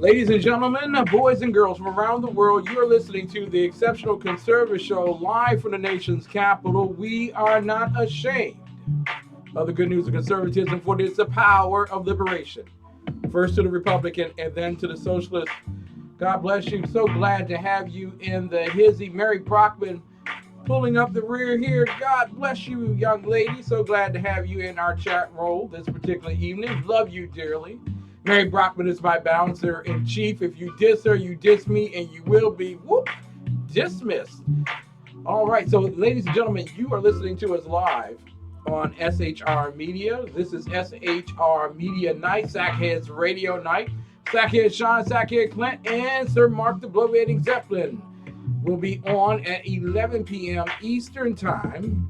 Ladies and gentlemen, boys and girls from around the world, you're listening to the Exceptional Conservative Show live from the nation's capital. We are not ashamed of the good news of conservatism, for it is the power of liberation. First to the Republican and then to the Socialist. God bless you. So glad to have you in the hizzy. Mary Brockman pulling up the rear here. God bless you, young lady. So glad to have you in our chat roll this particular evening. Love you dearly. Mary Brockman is my bouncer in chief. If you diss her, you diss me, and you will be dismissed. All right. So, ladies and gentlemen, you are listening to us live on SHR Media. This is SHR Media Night, Sackheads Radio Night. Sackhead Sean, Sackhead Clint, and Sir Mark the Bloviating Zeppelin will be on at 11 p.m. Eastern Time.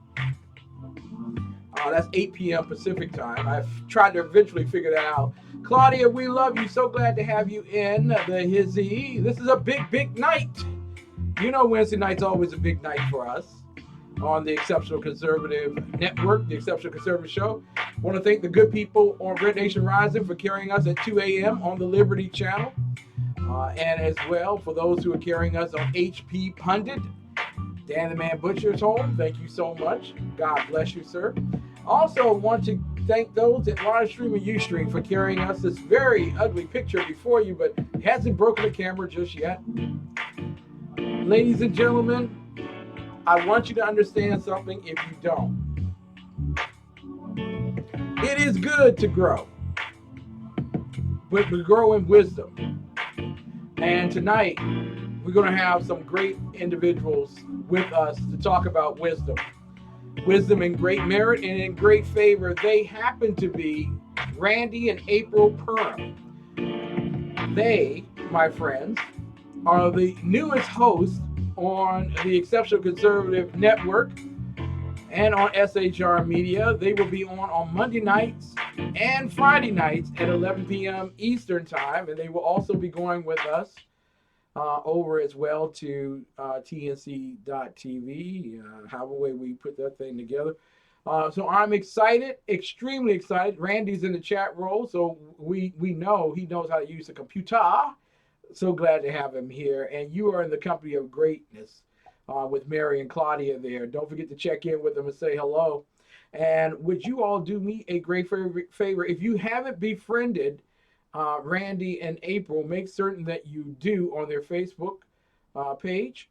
That's 8 p.m. Pacific Time. I've tried to eventually figure that out. Claudia, we love you. So glad to have you in the hizzy. This is a big, big night. You know Wednesday night's always a big night for us on the Exceptional Conservative Network, the Exceptional Conservative Show. I want to thank the good people on Red Nation Rising for carrying us at 2 a.m. on the Liberty Channel. And as well, for those who are carrying us on HP Pundit, Dan the Man Butcher's home, thank you so much. God bless you, sir. Also want to thank those at Livestream and Ustream for carrying us this very ugly picture before you, but it hasn't broken the camera just yet. Ladies and gentlemen, I want you to understand something if you don't. It is good to grow, but we grow in wisdom. And tonight, we're going to have some great individuals with us to talk about wisdom. Wisdom in great merit and in great favor. They happen to be Randy and April Purham. They, my friends, are the newest hosts on the Exceptional Conservative Network and on SHR Media. They will be on Monday nights and Friday nights at 11 p.m. Eastern Time, and they will also be going with us over as well to TNC.TV, however way we put that thing together. So I'm excited, extremely excited. Randy's in the chat roll, so we know he knows how to use the computer. So glad to have him here. And you are in the company of greatness with Mary and Claudia there. Don't forget to check in with them and say hello. And would you all do me a great favor? If you haven't befriended Randy and April, make certain that you do on their Facebook page.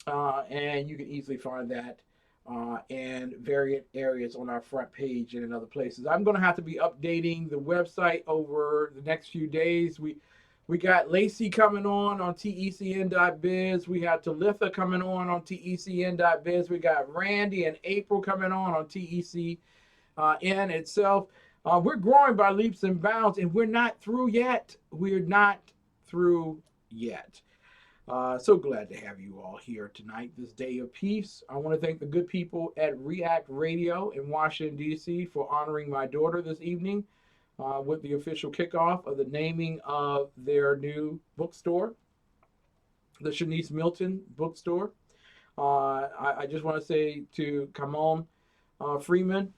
And you can easily find that in various areas on our front page and in other places. I'm going to have to be updating the website over the next few days. We got Lacey coming on TECN.biz. We got Talitha coming on TECN.biz. We got Randy and April coming on TECN itself. We're growing by leaps and bounds, and we're not through yet. We're not through yet. So glad to have you all here tonight, this day of peace. I want to thank the good people at React Radio in Washington, D.C. for honoring my daughter this evening with the official kickoff of the naming of their new bookstore, the Shanice Milton bookstore. I just want to say to Kamon Freeman,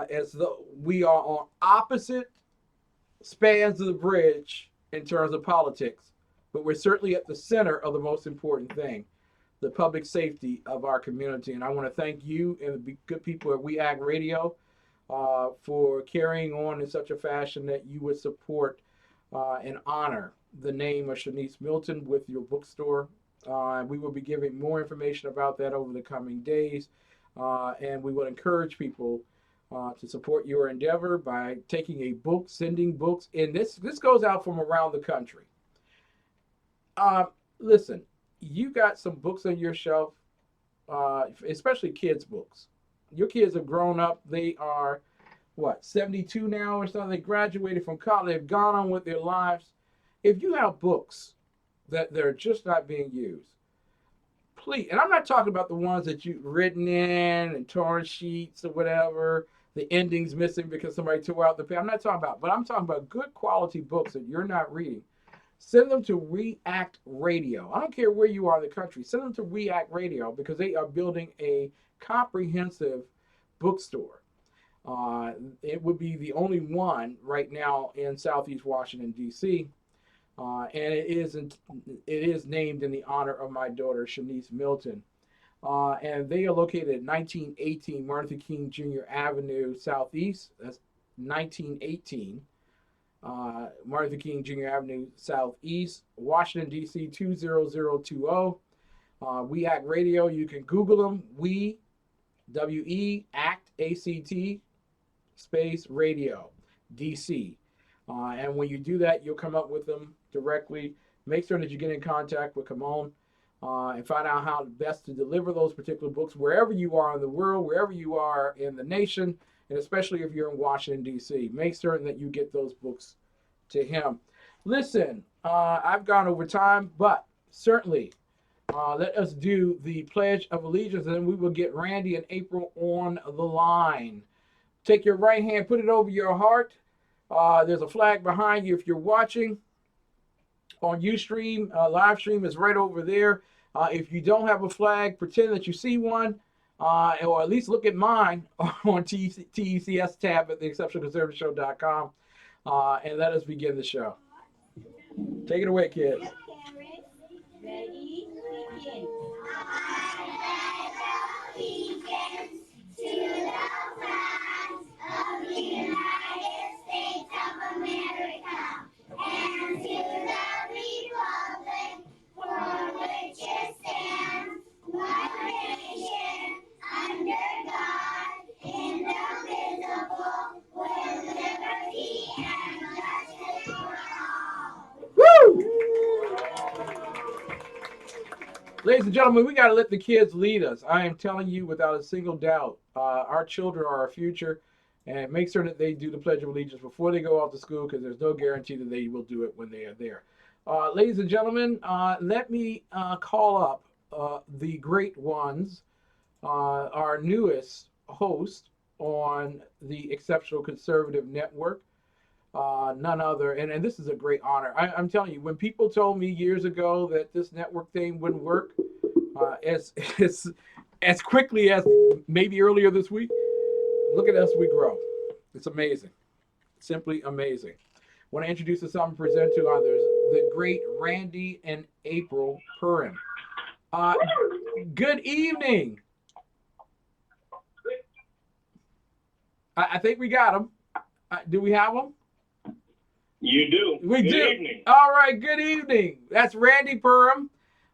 as though we are on opposite spans of the bridge in terms of politics, but we're certainly at the center of the most important thing, the public safety of our community. And I want to thank you and the good people at We Act Radio for carrying on in such a fashion that you would support and honor the name of Shanice Milton with your bookstore. We will be giving more information about that over the coming days, and we will encourage people to support your endeavor by taking a book, sending books. And this goes out from around the country. Listen, you got some books on your shelf, especially kids' books. Your kids have grown up. They are, 72 now or something? They graduated from college. They've gone on with their lives. If you have books that they're just not being used, please, and I'm not talking about the ones that you've written in and torn sheets or whatever, the endings missing because somebody tore out the page. I'm not talking about, but I'm talking about good quality books that you're not reading. Send them to React Radio. I don't care where you are in the country. Send them to React Radio because they are building a comprehensive bookstore. It would be the only one right now in Southeast Washington, D.C. And it is named in the honor of my daughter Shanice Milton. And they are located at 1918 Martin Luther King Jr. Avenue Southeast. That's 1918 Martin Luther King Jr. Avenue Southeast, Washington, D.C. 20020. We Act Radio. You can Google them. We, W-E, Act, A-C-T, space radio, D.C. And when you do that, you'll come up with them directly. Make sure that you get in contact with Kimon and find out how best to deliver those particular books wherever you are in the world, wherever you are in the nation, and especially if you're in Washington, D.C. Make certain that you get those books to him. Listen, I've gone over time, but certainly let us do the Pledge of Allegiance, and then we will get Randy and April on the line. Take your right hand, put it over your heart. There's a flag behind you if you're watching on Ustream. Live stream is right over there. If you don't have a flag, pretend that you see one, or at least look at mine on TECS tab at theexceptionalconservativeshow.com, and let us begin the show. Take it away, kids. Ready, begin. I allegiance to the flag of the United States of America and to the republic for which it stands, one nation, under God, indivisible, with liberty and justice for all. Woo! Ladies and gentlemen, we got to let the kids lead us. I am telling you without a single doubt, our children are our future, and make sure that they do the Pledge of Allegiance before they go off to school, because there's no guarantee that they will do it when they are there. Ladies and gentlemen, let me call up the great ones, our newest host on the Exceptional Conservative Network. None other, and this is a great honor. I'm telling you, when people told me years ago that this network thing wouldn't work, as quickly as maybe earlier this week, look at us, we grow. It's amazing, simply amazing. Want to introduce the some present to others, the great Randy and April Purham. Good evening. I think we got them. Do we have them? You do. We Good do. Evening. All right. Good evening. That's Randy Purham.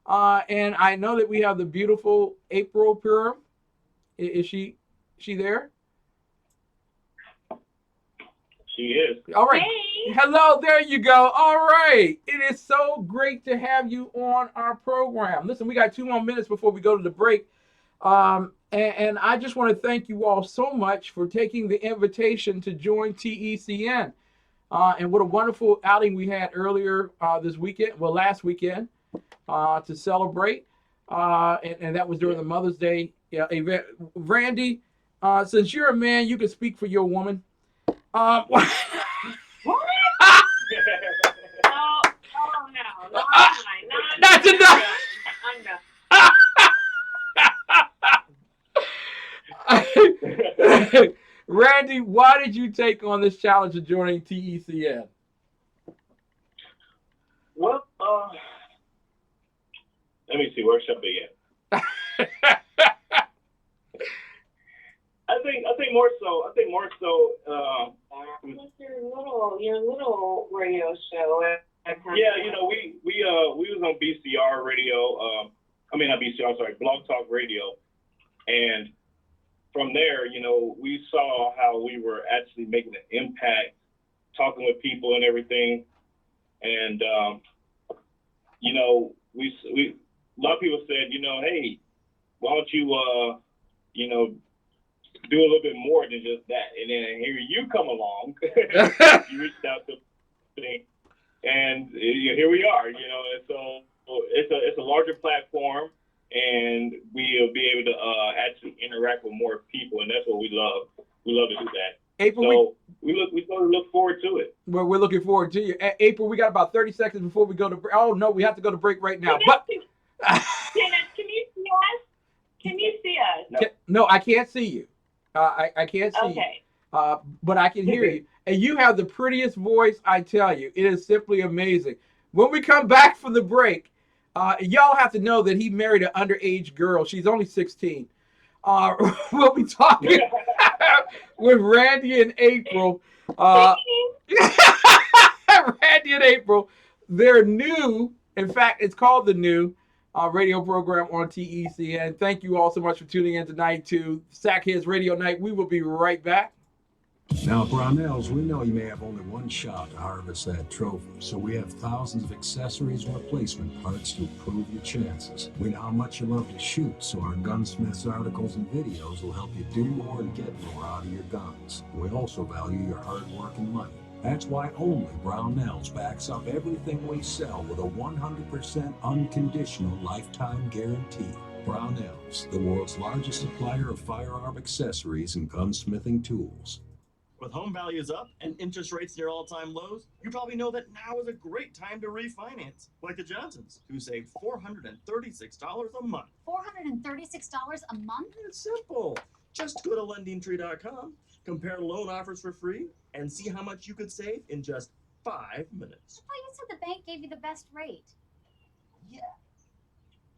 And I know that we have the beautiful April Purham. Is she there? She is. All right. Hey. Hello. There you go. All right. It is so great to have you on our program. Listen, we got 2 more minutes before we go to the break. And I just want to thank you all so much for taking the invitation to join TECN. And what a wonderful outing we had earlier this weekend, well, last weekend, to celebrate. And that was during the Mother's Day event. Randy, since you're a man, you can speak for your woman. Oh no, That's enough. Randy, why did you take on this challenge of joining TECN? Well, let me see. Where should I begin? I think more so. your little radio show. Yeah, we was on BCR radio. Not BCR. Sorry, Blog Talk Radio, and from there, we saw how we were actually making an impact, talking with people and everything, and we a lot of people said, hey, why don't you do a little bit more than just that? And then here you come along, you reached out to me, and here we are, and so it's a larger platform, and we'll be able to actually interact with more people, and that's what we love. We love to do that. April, so we look forward to it. Well, we're looking forward to you. April, we got about 30 seconds before we go to break. Oh, no, we have to go to break right now. But Can you see us? Can you see us? No, I can't see you. I can't see you. But I can hear you. And you have the prettiest voice, I tell you. It is simply amazing. When we come back from the break, y'all have to know that he married an underage girl. She's only 16. We'll be talking with Randy and April. Randy and April, they're new. In fact, it's called The New radio program on TECN. Thank you all so much for tuning in tonight to Sackheads Radio Night. We will be right back. Now, Brownells, we know you may have only one shot to harvest that trophy, so we have thousands of accessories and replacement parts to improve your chances. We know how much you love to shoot, so our gunsmiths articles and videos will help you do more and get more out of your guns. We also value your hard work and money. That's why only Brownells backs up everything we sell with a 100% unconditional lifetime guarantee. Brownells, the world's largest supplier of firearm accessories and gunsmithing tools. With home values up and interest rates near all-time lows, you probably know that now is a great time to refinance, like the Johnsons, who saved $436 a month. $436 a month? It's simple. Just go to lendingtree.com, compare loan offers for free, and see how much you could save in just 5 minutes. I thought you said the bank gave you the best rate. Yeah.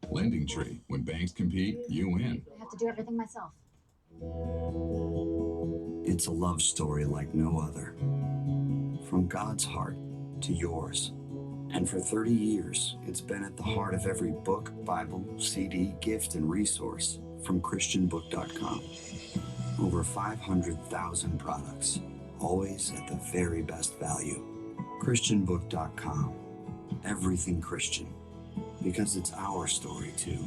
Lending Tree. When banks compete, you win. I have to do everything myself. It's a love story like no other. From God's heart to yours. And for 30 years, it's been at the heart of every book, Bible, CD, gift, and resource from ChristianBook.com. Over 500,000 products, always at the very best value. ChristianBook.com. Everything Christian. Because it's our story, too.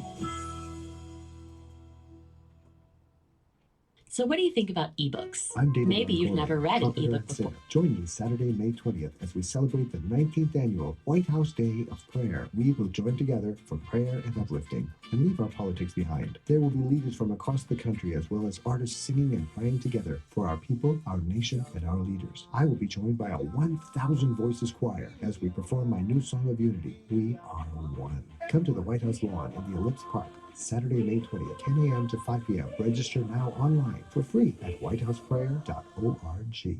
So what do you think about ebooks? I'm David Maybe you've Montgomery, never read an author ebook and before. singer. Join me Saturday, May 20th as we celebrate the 19th annual White House Day of Prayer. We will join together for prayer and uplifting and leave our politics behind. There will be leaders from across the country as well as artists singing and praying together for our people, our nation, and our leaders. I will be joined by a 1,000 voices choir as we perform my new song of unity, We Are One. Come to the White House lawn in the Ellipse Park. Saturday, May 20th, 10 a.m. to 5 p.m. Register now online for free at whitehouseprayer.org.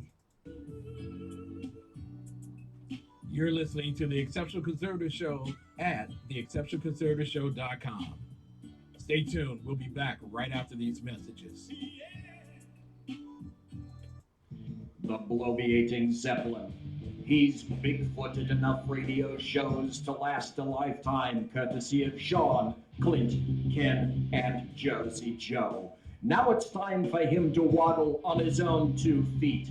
You're listening to The Exceptional Conservative Show at theexceptionalconservativeshow.com. Stay tuned. We'll be back right after these messages. The bloviating Zeppelin. He's big-footed enough radio shows to last a lifetime, courtesy of Sean, Clint, Ken, and Josie Joe. Now it's time for him to waddle on his own 2 feet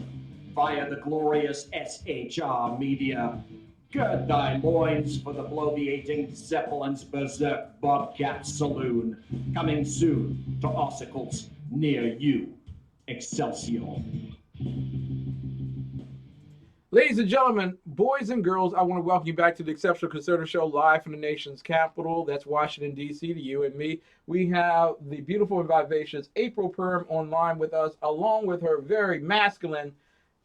via the glorious SHR media. Gird thy loins for the bloviating Zeppelin's Berserk Bobcat Saloon, coming soon to ossicles near you. Excelsior. Ladies and gentlemen, boys and girls, I want to welcome you back to the Exceptional Conservative Show live from the nation's capital. That's Washington, D.C., to you and me. We have the beautiful and vivacious April Purham online with us, along with her very masculine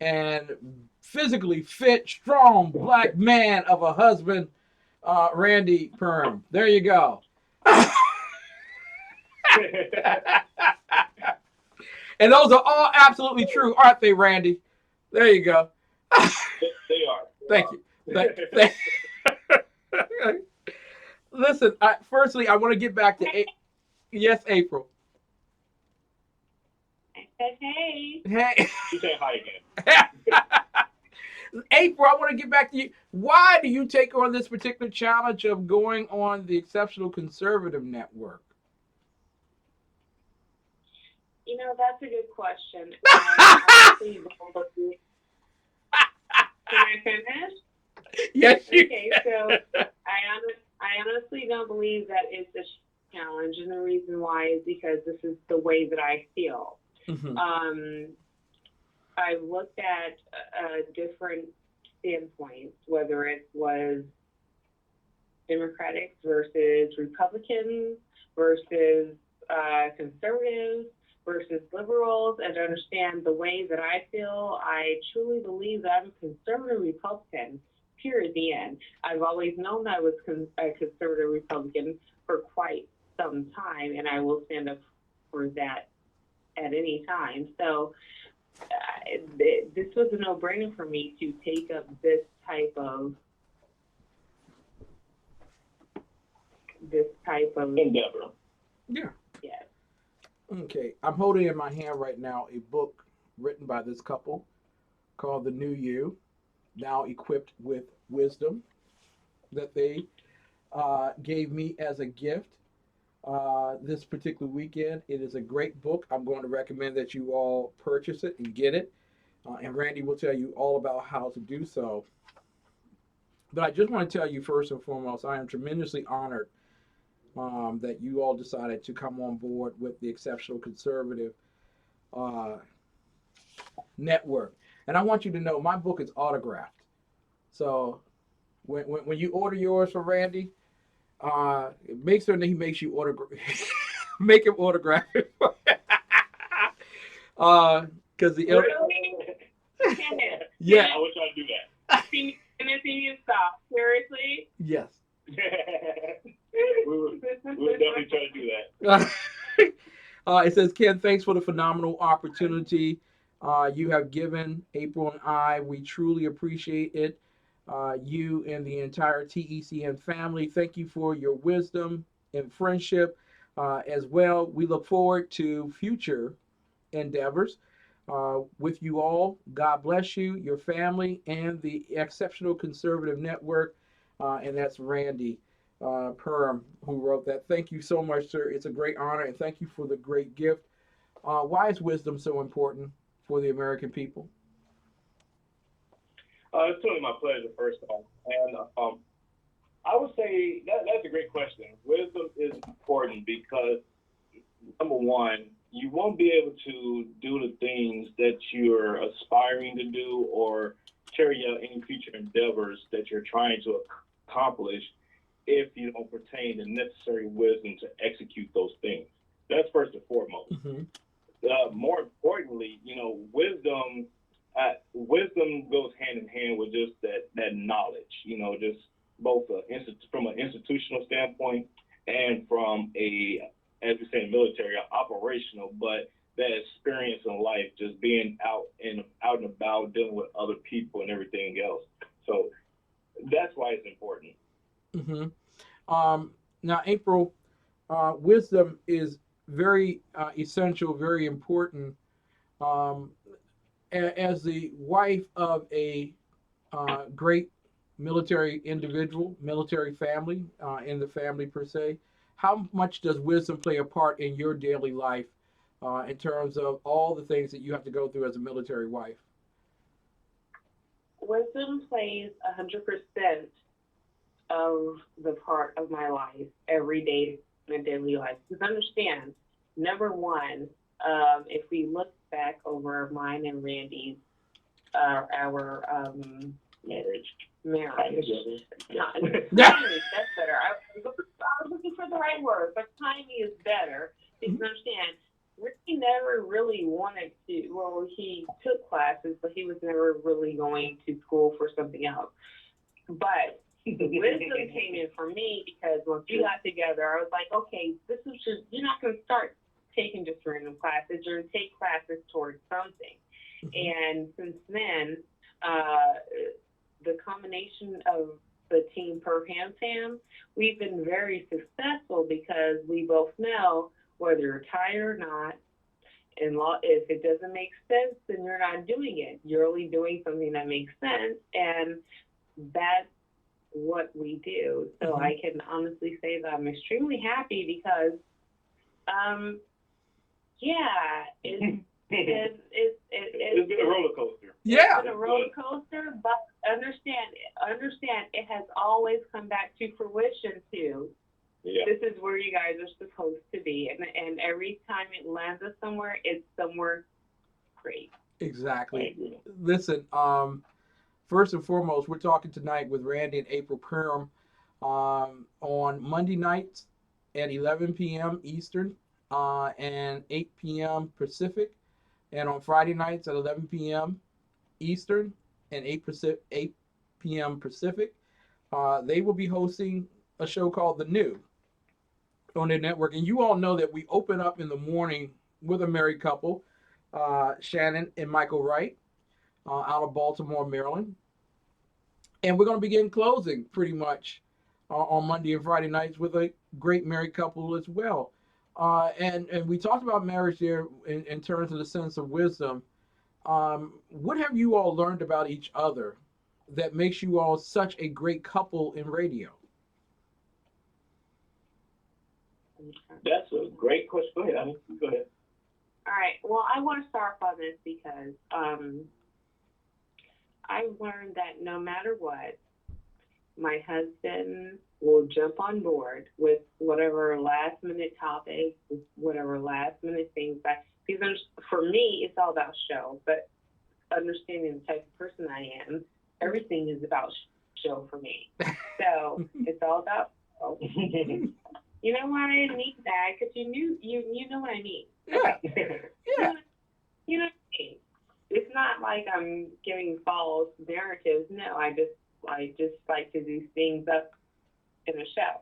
and physically fit, strong black man of a husband, Randy Purham. There you go. And those are all absolutely true, aren't they, Randy? There you go. They are. Thank you. Listen, firstly, I want to get back to yes, April. I said, hey. Hey. You say hi again. April, I want to get back to you. Why do you take on this particular challenge of going on the Exceptional Conservative Network? You know, that's a good question. Can I finish? Yes, you Okay, so I honestly don't believe that it's a challenge, and the reason why is because this is the way that I feel. Mm-hmm. I've looked at different standpoints, whether it was Democrats versus Republicans versus conservatives versus liberals, and to understand the way that I feel. I truly believe that I'm a conservative Republican, period, the end. I've always known that I was a conservative Republican for quite some time, and I will stand up for that at any time. So this was a no-brainer for me to take up this type of this type of endeavor. Yeah. Yes. Okay. I'm holding in my hand right now a book written by this couple called The New You, now equipped with wisdom, that they gave me as a gift this particular weekend. It is a great book. I'm going to recommend that you all purchase it and get it. And Randy will tell you all about how to do so. But I just want to tell you first and foremost, I am tremendously honored that you all decided to come on board with the Exceptional Conservative Network. And I want you to know my book is autographed. So when you order yours from Randy, make certain that he makes you make him autograph it. Because the Really? yeah. I was trying to do that. And then see you stop. Seriously? Yes. we would definitely try to do that. It says, Ken, thanks for the phenomenal opportunity you have given April and I. We truly appreciate it. You and the entire TECN family, thank you for your wisdom and friendship as well. We look forward to future endeavors with you all. God bless you, your family, and the Exceptional Conservative Network. And that's Randy Purham who wrote that. Thank you so much, sir. It's a great honor, and thank you for the great gift. Why is wisdom so important for the American people? It's totally my pleasure, first of all. And I would say that's a great question. Wisdom is important because, number one, you won't be able to do the things that you're aspiring to do or carry out any future endeavors that you're trying to accomplish if you don't pertain the necessary wisdom to execute those things. That's first and foremost. Mm-hmm. More importantly, wisdom goes hand in hand with just that knowledge, just both from an institutional standpoint and from as we say in the military, operational, but that experience in life, just being out and about, dealing with other people and everything else. So that's why it's important. Mm-hmm. Now, April, wisdom is very essential, very important. As the wife of a great military individual, military family, in the family per se, how much does wisdom play a part in your daily life in terms of all the things that you have to go through as a military wife? Wisdom plays 100% of the part of my life every day in daily life. Because understand, number one, if we look back over mine and Randy's, our marriage. Timing, that's better. I was looking for the right word, but timing is better. Because understand, Ricky never really wanted to, well, he took classes, but he was never really going to school for something else. But the wisdom came in for me because once we got together, I was like, okay, you're not going to start taking just random classes. You're going to take classes towards something. And since then, the combination of the Team Purham fam, we've been very successful because we both know whether you're tired or not, and if it doesn't make sense, then you're not doing it. You're only doing something that makes sense, and that's what we do. So I can honestly say that I'm extremely happy because, it's been a roller coaster. Yeah. It's been a roller coaster, but understand, it has always come back to fruition too. Yeah. This is where you guys are supposed to be, and every time it lands us somewhere, it's somewhere great. Exactly. Listen, first and foremost, we're talking tonight with Randy and April Purham on Monday nights at 11 p.m. Eastern and 8 p.m. Pacific, and on Friday nights at 11 p.m. Eastern and 8 p.m. Pacific. They will be hosting a show called The New on their network. And you all know that we open up in the morning with a married couple, Shannon and Michael Wright, out of Baltimore, Maryland. And we're going to begin closing pretty much on Monday and Friday nights with a great married couple as well. And we talked about marriage there in terms of the sense of wisdom. What have you all learned about each other that makes you all such a great couple in radio? That's a great question. Go ahead, Annie. Go ahead. All right. Well, I want to start off on this because I've learned that no matter what, my husband will jump on board with whatever last minute topics, whatever last minute things. Because for me, it's all about show. But understanding the type of person I am, everything is about show for me. So it's all about show. You know why I need that? Because you know what I mean. Yeah. Yeah. You know what I mean. It's not like I'm giving false narratives. No, I just like to do things up in a show.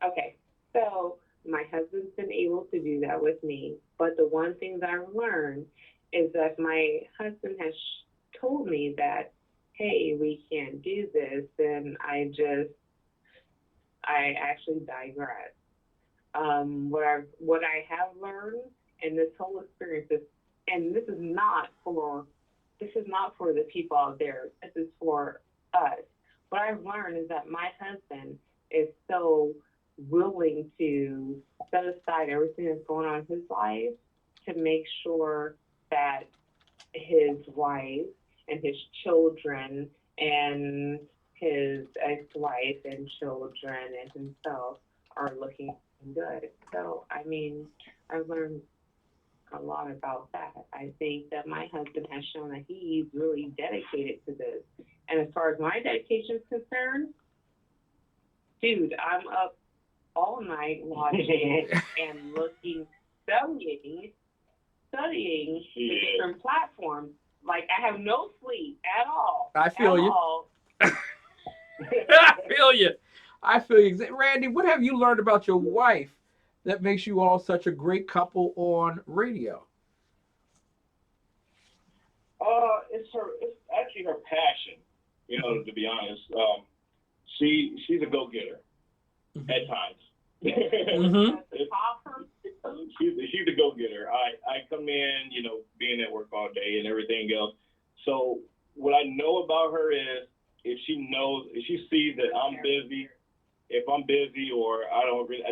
Okay, so my husband's been able to do that with me. But the one thing that I've learned is that my husband has told me that, hey, we can't do this, and I actually digress. What I have learned in this whole experience is, and this is not for the people out there. This is for us. What I've learned is that my husband is so willing to set aside everything that's going on in his life to make sure that his wife and his children and his ex-wife and children and himself are looking good. So, I mean, I've learned a lot about that. I think that my husband has shown that he's really dedicated to this. And as far as my dedication is concerned, dude, I'm up all night watching and looking, studying the different platforms. Like, I have no sleep at all. I feel you. I feel you. Randy, what have you learned about your wife that makes you all such a great couple on radio? It's actually her passion, you know, to be honest. She's a go-getter at times. Mm-hmm. She's a go-getter. I come in, you know, being at work all day and everything else. So what I know about her is if she sees that I'm busy, if I'm busy or I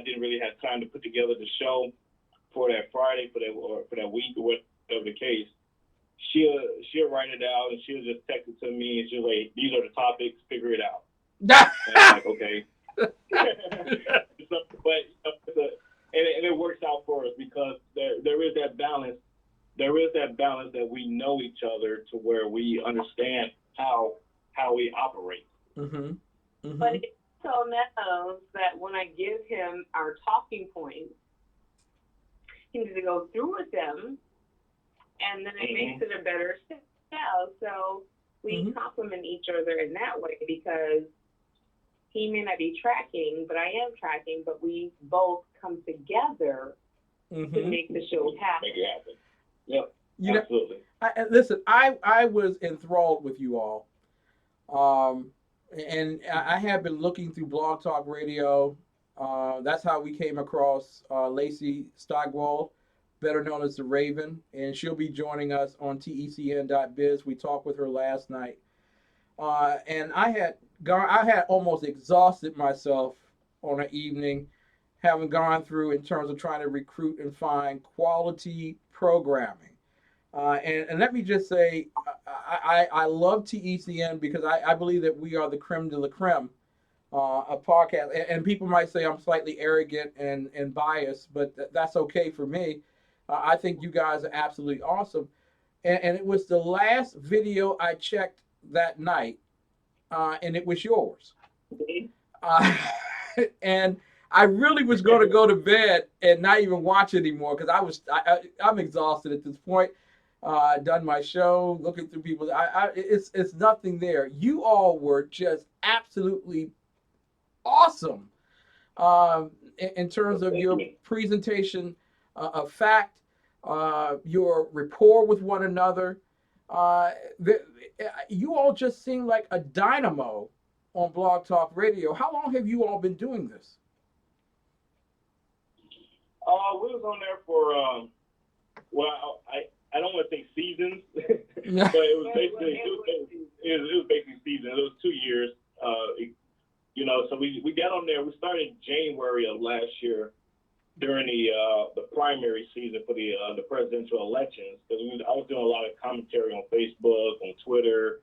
didn't really have time to put together the show for that Friday, for that week or whatever the case, she'll write it out and she'll just text it to me and she'll like, these are the topics, figure it out. And I'm like, okay. And it works out for us because there is that balance. There is that balance that we know each other to where we understand how we operate. Mm-hmm. Mm-hmm. But it also knows that when I give him our talking points, he needs to go through with them, and then it makes it a better show. So we complement each other in that way because he may not be tracking, but I am tracking, but we both come together to make the show happen. Make it happen. Yep. Absolutely. Listen, I was enthralled with you all. And I have been looking through Blog Talk Radio. That's how we came across Lacey Stagwell, better known as the Raven, and she'll be joining us on TECN.biz. We talked with her last night. And I had almost exhausted myself on an evening, having gone through in terms of trying to recruit and find quality programming. And let me just say, I love TECN because I believe that we are the creme de la creme of podcast. And people might say I'm slightly arrogant and biased, but that's okay for me. I think you guys are absolutely awesome. And it was the last video I checked that night, and it was yours. And I really was going to go to bed and not even watch anymore because I'm exhausted at this point. Done my show, looking through people. It's nothing there. You all were just absolutely awesome in terms of your presentation of fact, your rapport with one another. You all just seem like a dynamo on Blog Talk Radio. How long have you all been doing this? We was on there for I don't want to say seasons, but it was basically seasons. It was 2 years. So we got on there. We started in January of last year during the primary season for the presidential elections, because I was doing a lot of commentary on Facebook, on Twitter,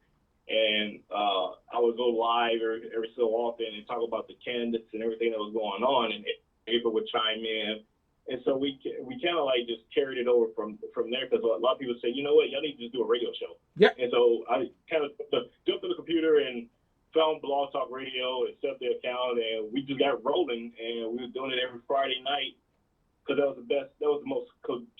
and I would go live every so often and talk about the candidates and everything that was going on, and people would chime in. And so we kind of like just carried it over from there, because a lot of people say, you know what, y'all need to just do a radio show. Yeah. And so I kind of jumped on the computer and found Blog Talk Radio and set up the account, and we just got rolling, and we were doing it every Friday night, because that was the most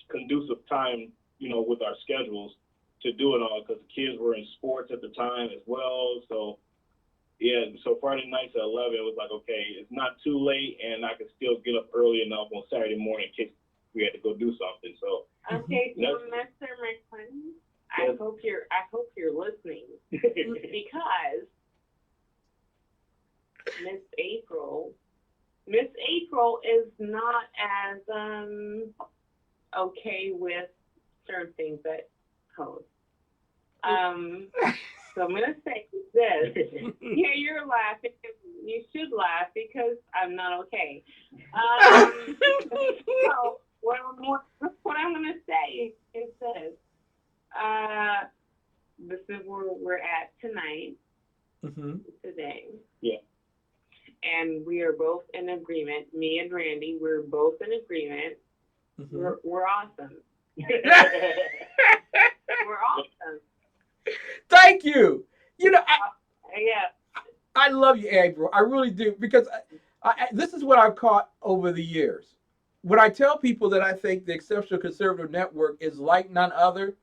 conducive time, with our schedules to do it all, because the kids were in sports at the time as well. So yeah, so Friday nights at 11, it was like, okay, it's not too late, and I can still get up early enough on Saturday morning in case we had to go do something. So okay, so Mr. McClinton, I hope you're listening, because Miss April is not as okay with certain things that host. So I'm gonna say this. Yeah, you're laughing. You should laugh because I'm not okay. So what I'm gonna say is this. This is where we're at tonight. Today. Yeah. And we are both in agreement. Me and Randy, we're both in agreement. We're awesome. We're awesome. Thank you. Yeah. I love you, April. I really do, because this is what I've caught over the years. When I tell people that I think the Exceptional Conservative Network is like none other,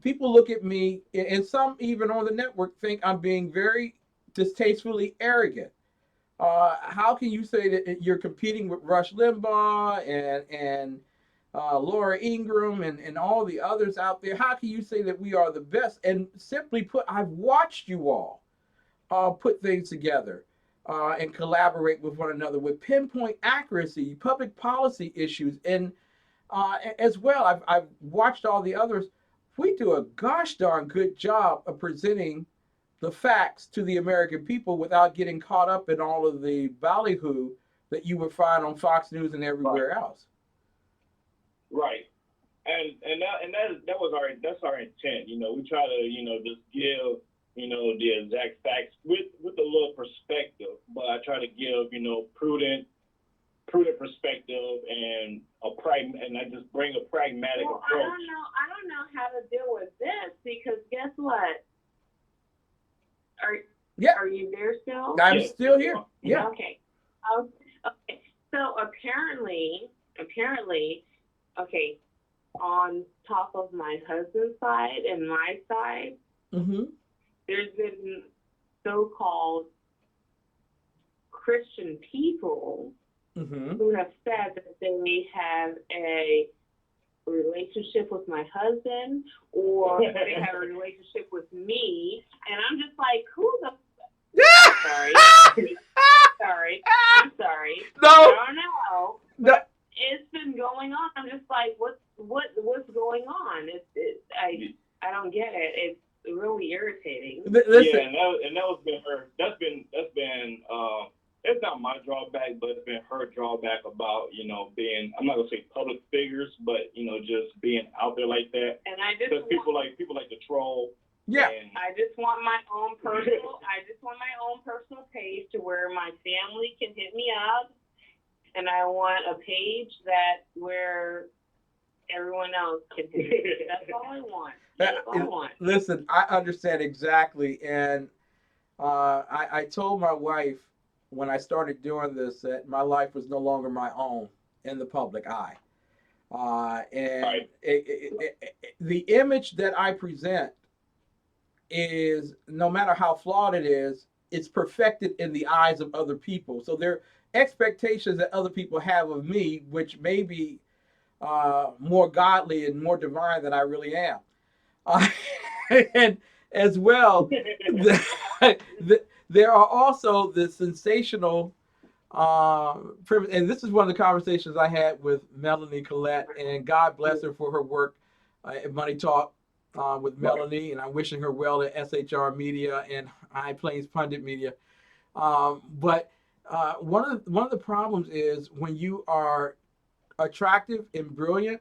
people look at me, and some even on the network think I'm being very distastefully arrogant. How can you say that you're competing with Rush Limbaugh and Laura Ingraham and all the others out there? How can you say that we are the best? And simply put, I've watched you all put things together and collaborate with one another with pinpoint accuracy, public policy issues, and as well, I've watched all the others. We do a gosh darn good job of presenting the facts to the American people without getting caught up in all of the ballyhoo that you would find on Fox News and everywhere else. Right. And that was our intent. We try to, just give, the exact facts with a little perspective, but I try to give, prudent perspective and I just bring a pragmatic approach. I don't know how to deal with this, because guess what? Are you there still? I'm still here. Yeah. Okay. Okay. So apparently, okay, on top of my husband's side and my side, there's been so-called Christian people who have said that they have a relationship with my husband, or they have a relationship with me, and I'm just like, who the I'm sorry. No. I don't know. But it's been going on. I'm just like, what's going on? I don't get it. It's really irritating. Yeah, and that was been her. That's been it's not my drawback, but it's been her drawback about, being, I'm not gonna say public figures, but just being out there like that. And I just because people like to troll. Yeah. I just want my own personal page to where my family can hit me up, and I want a page where everyone else can hit me. That's all I want. That's all I want. Listen, I understand exactly, and I told my wife when I started doing this that my life was no longer my own in the public eye. And the image that I present is, no matter how flawed it is, it's perfected in the eyes of other people. So there are expectations that other people have of me, which may be more godly and more divine than I really am. And as well, there are also the sensational, and this is one of the conversations I had with Melanie Collette, and God bless her for her work at Money Talk with Melanie, and I'm wishing her well at SHR Media and High Plains Pundit Media. But one of the problems is when you are attractive and brilliant,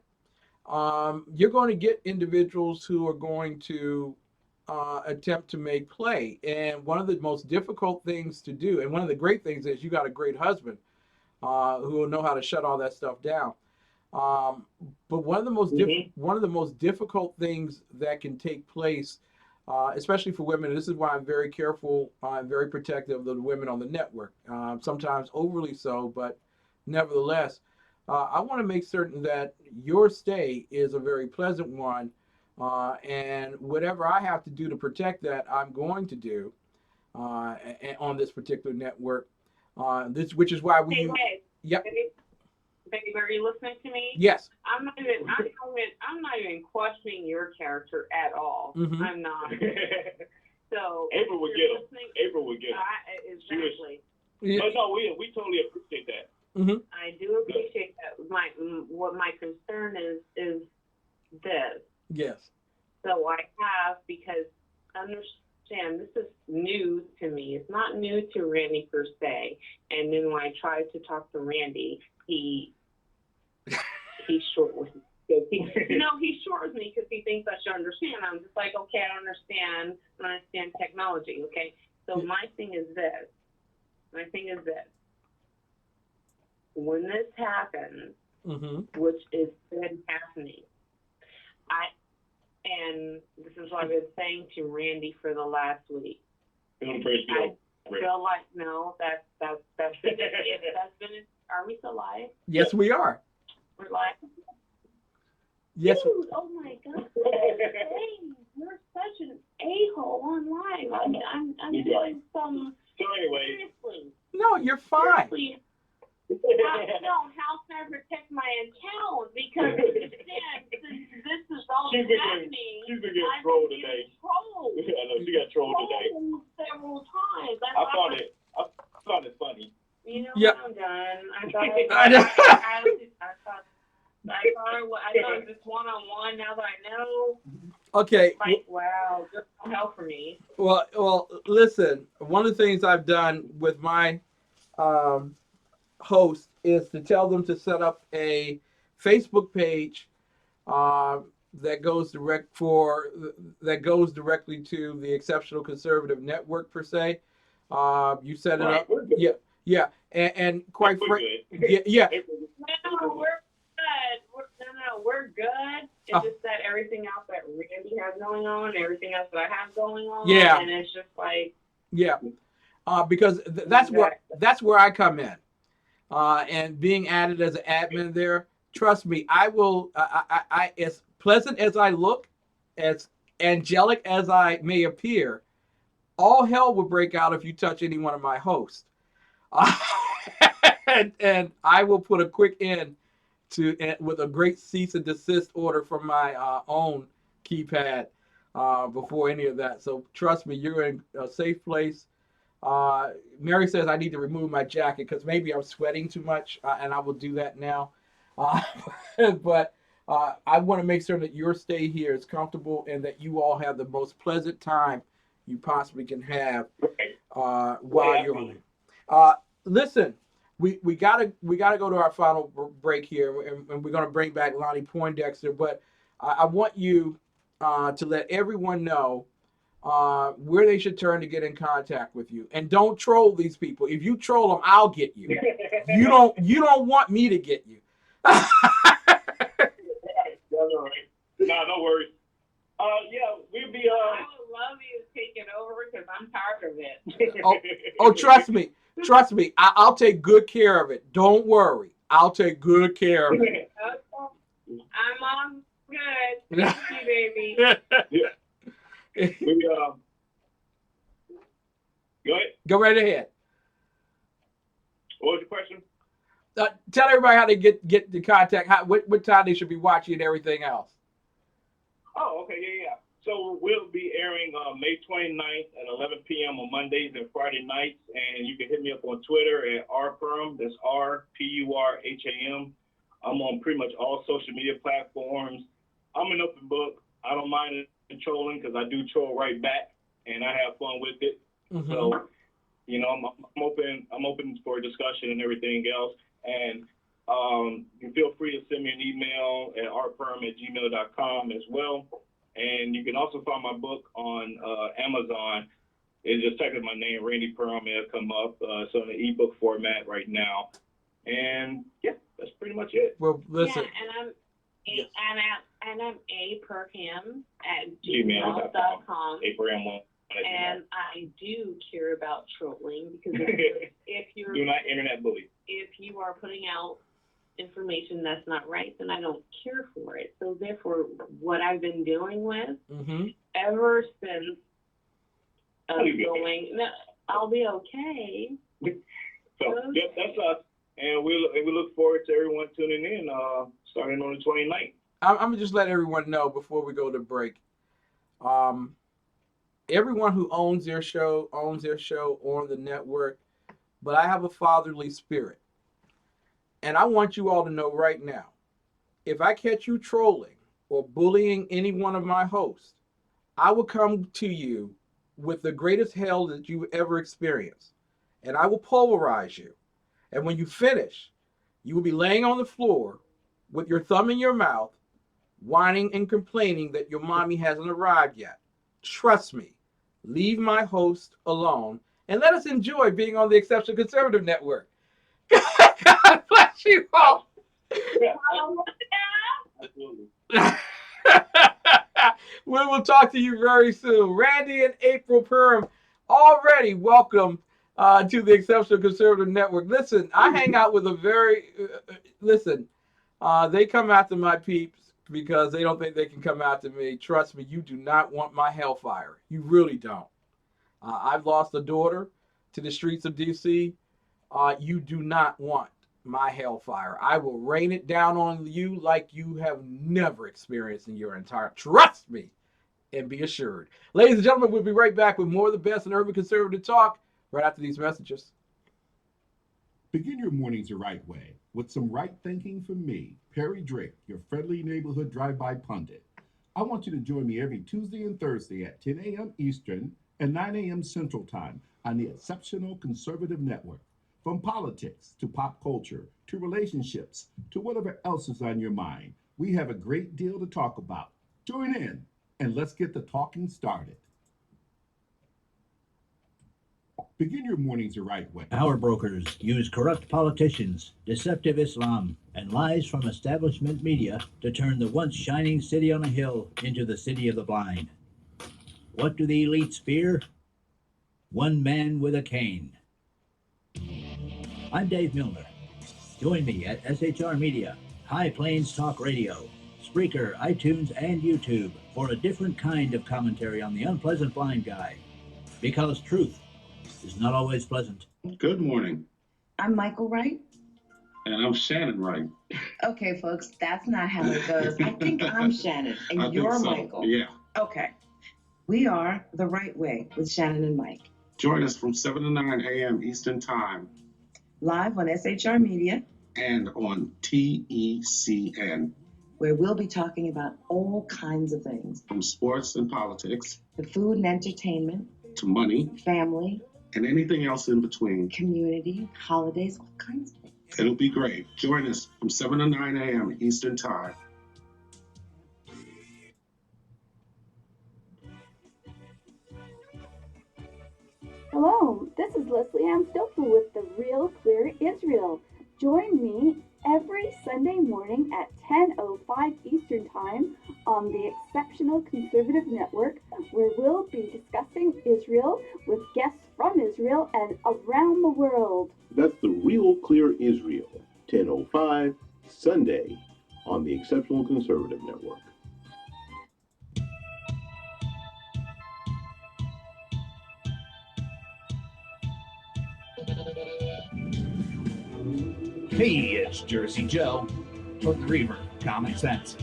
you're going to get individuals who are going to attempt to make play. And one of the most difficult things to do, and one of the great things is you got a great husband who will know how to shut all that stuff down. But one of the most difficult things that can take place, especially for women, and this is why I'm very careful, I'm very protective of the women on the network, sometimes overly so, but nevertheless, I want to make certain that your stay is a very pleasant one, and whatever I have to do to protect that, I'm going to do on this particular network. Which is why we. Yep. Baby, are you listening to me? Yes. I'm not even questioning your character at all. Mm-hmm. I'm not. So April would get him. April would get him. Exactly. Yeah. But no, we totally appreciate that. Mm-hmm. I do appreciate that. What my concern is this. Yes. So I have, because understand, this is new to me. It's not new to Randy per se. And then when I tried to talk to Randy, he's short with me. He's short with me because he thinks I should understand. I'm just like, okay, I understand technology. Okay. So my thing is this. When this happens, mm-hmm. which is been happening, and this is what I've been saying to Randy for the last week. I feel like that's been it. Are we still live? Yes, we are. We're live. Yes. Dude, oh my God! You're such an a-hole online. I'm doing some. So anyway. Seriously. No, you're fine. Seriously. How can I protect my account? Because since this is all happening, she's been getting trolled today. Trolled. I know, she got trolled today. Several times. I found it funny. You know yep. what, I'm done. I thought it was just one-on-one. Now that I know. Okay. Like, wow, just no help for me. Well, listen. One of the things I've done with my host is to tell them to set up a Facebook page that goes directly to the Exceptional Conservative Network per se. You set it up. Yeah, and quite frankly, yeah. No, we're good. We're good. It's just that everything else that Randy has going on, everything else that I have going on, yeah, and it's just like, yeah, because that's where I come in. And being added as an admin there, trust me, I will. I as pleasant as I look, as angelic as I may appear, all hell will break out if you touch any one of my hosts, and I will put a quick end to with a great cease and desist order from my own keypad before any of that. So trust me, you're in a safe place. Mary says I need to remove my jacket because maybe I'm sweating too much, and I will do that now. But I want to make sure that your stay here is comfortable and that you all have the most pleasant time you possibly can have while you're on it. Listen, we gotta go to our final break here, and we're gonna bring back Lonnie Poindexter. But I want you to let everyone know where they should turn to get in contact with you, and don't troll these people. If you troll them, I'll get you. You don't want me to get you. No worries. Yeah, we'll be. I would love you to take it over because I'm tired of it. Oh, trust me. I'll take good care of it. Don't worry. I'll take good care of it. I'm on good. Thank you, baby. Yeah. Go ahead. Go right ahead. What was your question? Tell everybody how to get the contact. What time they should be watching and everything else. Oh, okay, yeah. So we'll be airing May 29th at 11 p.m. on Mondays and Friday nights, and you can hit me up on Twitter at rpurham. That's RPURHAM. I'm on pretty much all social media platforms. I'm an open book. I don't mind trolling because I do troll right back, and I have fun with it. Mm-hmm. So, you know, I'm open. I'm open for discussion and everything else. And you feel free to send me an email at rpurham@gmail.com as well. And you can also find my book on Amazon. It's just type in my name, Randy Purham. It'll come up. It's on the ebook format right now. And yeah, that's pretty much it. Well, listen. Yeah, and I'm apurham@gmail.com. Apurham1. And I do care about trolling because if you're do not internet bully. If you are putting out information that's not right, then I don't care for it. So therefore, what I've been dealing with ever since I'll be okay. So yep, that's us, and we look forward to everyone tuning in starting on the 29th. I'm gonna just let everyone know before we go to break. Everyone who owns their show on the network, but I have a fatherly spirit. And I want you all to know right now, if I catch you trolling or bullying any one of my hosts, I will come to you with the greatest hell that you ever experienced. And I will polarize you. And when you finish, you will be laying on the floor with your thumb in your mouth, whining and complaining that your mommy hasn't arrived yet. Trust me, leave my host alone and let us enjoy being on the Exceptional Conservative Network. God bless you all. We will talk to you very soon. Randy and April Purham, already welcome to the Exceptional Conservative Network. Listen, I hang out with a very, they come after my peeps because they don't think they can come after me. Trust me, you do not want my hellfire. You really don't. I've lost a daughter to the streets of D.C. You do not want my hellfire. I will rain it down on you like you have never experienced in your entire. Trust me and be assured. Ladies and gentlemen, we'll be right back with more of the best in urban conservative talk right after these messages. Begin your mornings the right way with some right thinking from me, Perry Drake, your friendly neighborhood drive-by pundit. I want you to join me every Tuesday and Thursday at 10 a.m. Eastern and 9 a.m. Central Time on the Exceptional Conservative Network. From politics to pop culture to relationships to whatever else is on your mind, we have a great deal to talk about. Join in and let's get the talking started. Begin your mornings the right way. Power brokers use corrupt politicians, deceptive Islam, and lies from establishment media to turn the once shining city on a hill into the city of the blind. What do the elites fear? One man with a cane. I'm Dave Milner. Join me at SHR Media, High Plains Talk Radio, Spreaker, iTunes, and YouTube for a different kind of commentary on the unpleasant blind guy. Because truth is not always pleasant. Good morning. I'm Michael Wright. And I'm Shannon Wright. Okay, folks, that's not how it goes. I think I'm Shannon, and you're Michael. Yeah. Okay. We are The Right Way with Shannon and Mike. Join us from 7 to 9 a.m. Eastern Time. Live on SHR Media. And on TECN. Where we'll be talking about all kinds of things. From sports and politics. To food and entertainment. To money. Family. And anything else in between. Community, holidays, all kinds of things. It'll be great. Join us from 7 to 9 a.m. Eastern Time. Hello, this is Leslie Ann Stoffel with The Real Clear Israel. Join me every Sunday morning at 10:05 Eastern Time on the Exceptional Conservative Network, where we'll be discussing Israel with guests from Israel and around the world. That's The Real Clear Israel, 10:05 Sunday on the Exceptional Conservative Network. Hey, it's Jersey Joe. Hook Reaver, Common Sense.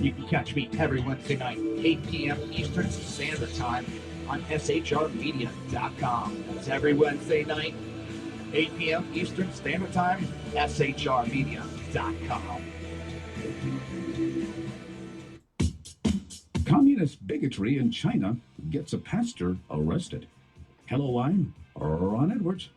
You can catch me every Wednesday night, 8 p.m. Eastern Standard Time on shrmedia.com. That's every Wednesday night, 8 p.m. Eastern Standard Time, shrmedia.com. Communist bigotry in China gets a pastor arrested. Hello, I'm Ron Edwards.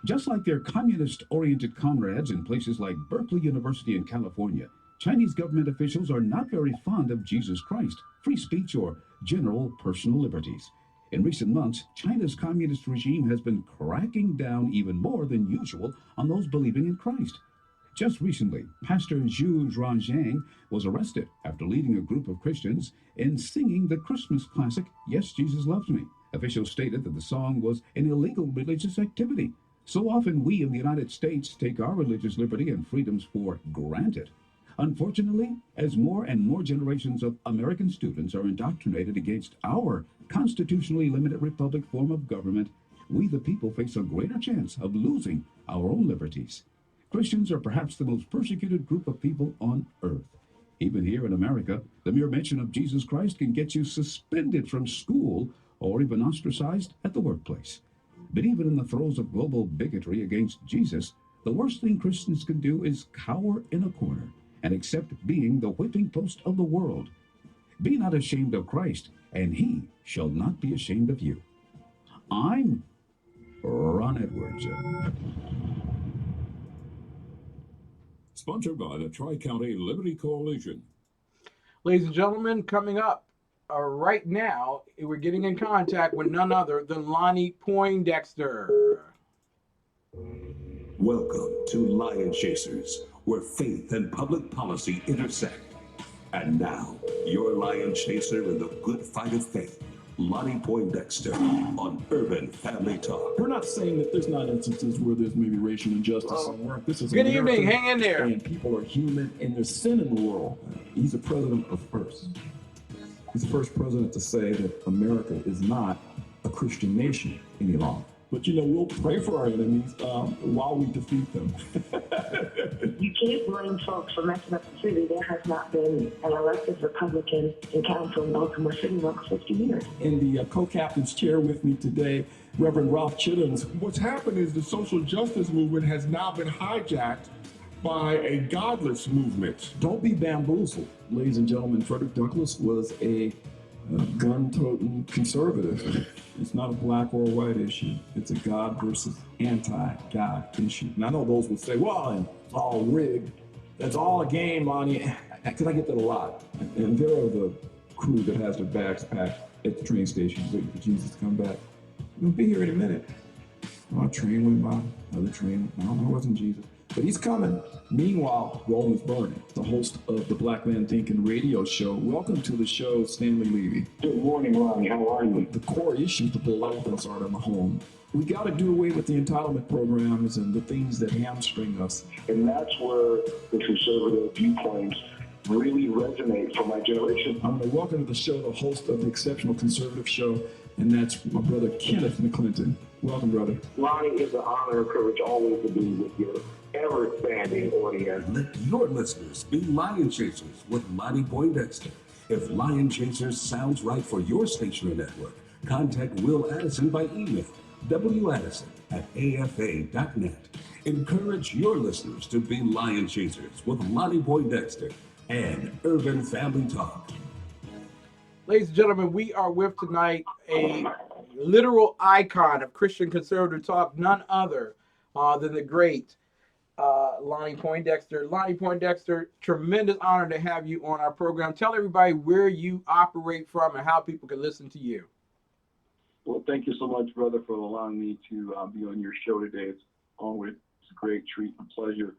Just like their communist-oriented comrades in places like Berkeley University in California, Chinese government officials are not very fond of Jesus Christ, free speech, or general personal liberties. In recent months, China's communist regime has been cracking down even more than usual on those believing in Christ. Just recently, Pastor Zhu Zhuangjiang was arrested after leading a group of Christians in singing the Christmas classic, Yes, Jesus Loves Me. Officials stated that the song was an illegal religious activity. So often we in the United States take our religious liberty and freedoms for granted. Unfortunately, as more and more generations of American students are indoctrinated against our constitutionally limited republic form of government, we the people face a greater chance of losing our own liberties. Christians are perhaps the most persecuted group of people on earth. Even here in America, the mere mention of Jesus Christ can get you suspended from school or even ostracized at the workplace. But even in the throes of global bigotry against Jesus, the worst thing Christians can do is cower in a corner and accept being the whipping post of the world. Be not ashamed of Christ, and he shall not be ashamed of you. I'm Ron Edwards. Sponsored by the Tri-County Liberty Coalition. Ladies and gentlemen, coming up right now, we're getting in contact with none other than Lonnie Poindexter. Welcome to Lion Chasers, where faith and public policy intersect. And now, your Lion Chaser in the good fight of faith, Lonnie Poindexter on Urban Family Talk. We're not saying that there's not instances where there's maybe racial injustice somewhere. This is Good America, evening, hang in there. And people are human, and there's sin in the world. He's the president of first. He's the first president to say that America is not a Christian nation any longer. But you know, we'll pray for our enemies while we defeat them. You can't blame folks for messing up the city. There has not been an elected Republican in council in Baltimore City in over 50 years. In the co-captain's chair with me today, Reverend Ralph Chittams. What's happened is the social justice movement has now been hijacked by a godless movement. Don't be bamboozled. Ladies and gentlemen, Frederick Douglass was a gun-toting conservative. It's not a black or a white issue. It's a God versus anti-God issue. And I know those would say, well, it's all rigged. That's all a game, Lonnie. Because I get that a lot. And there are the crew that has their bags packed at the train station waiting for Jesus to come back. He'll be here in a minute. Well, a train went by, another train. No, it wasn't Jesus. But he's coming. Meanwhile, Rome is burning. The host of the Black Man Thinking radio show. Welcome to the show, Stanley Levy. Good morning, Lonnie. How are you? The core issues to below us are in the home. We got to do away with the entitlement programs and the things that hamstring us. And that's where the conservative viewpoints really resonate for my generation. I'm going to welcome to the show the host of the Exceptional Conservative Show, and that's my brother Kenneth McClinton. Welcome, brother. Lonnie, it's an honor and privilege always to be with your ever-expanding audience. Let your listeners be Lion Chasers with Lonnie Poindexter. If Lion Chasers sounds right for your station or network, contact Will Addison by email, waddison@afa.net. Encourage your listeners to be Lion Chasers with Lonnie Poindexter and Urban Family Talk. Ladies and gentlemen, we are with tonight a literal icon of Christian conservative talk, none other than the great Lonnie Poindexter. Lonnie Poindexter, tremendous honor to have you on our program. Tell everybody where you operate from and how people can listen to you. Well, thank you so much, brother, for allowing me to be on your show today. It's always a great treat and pleasure.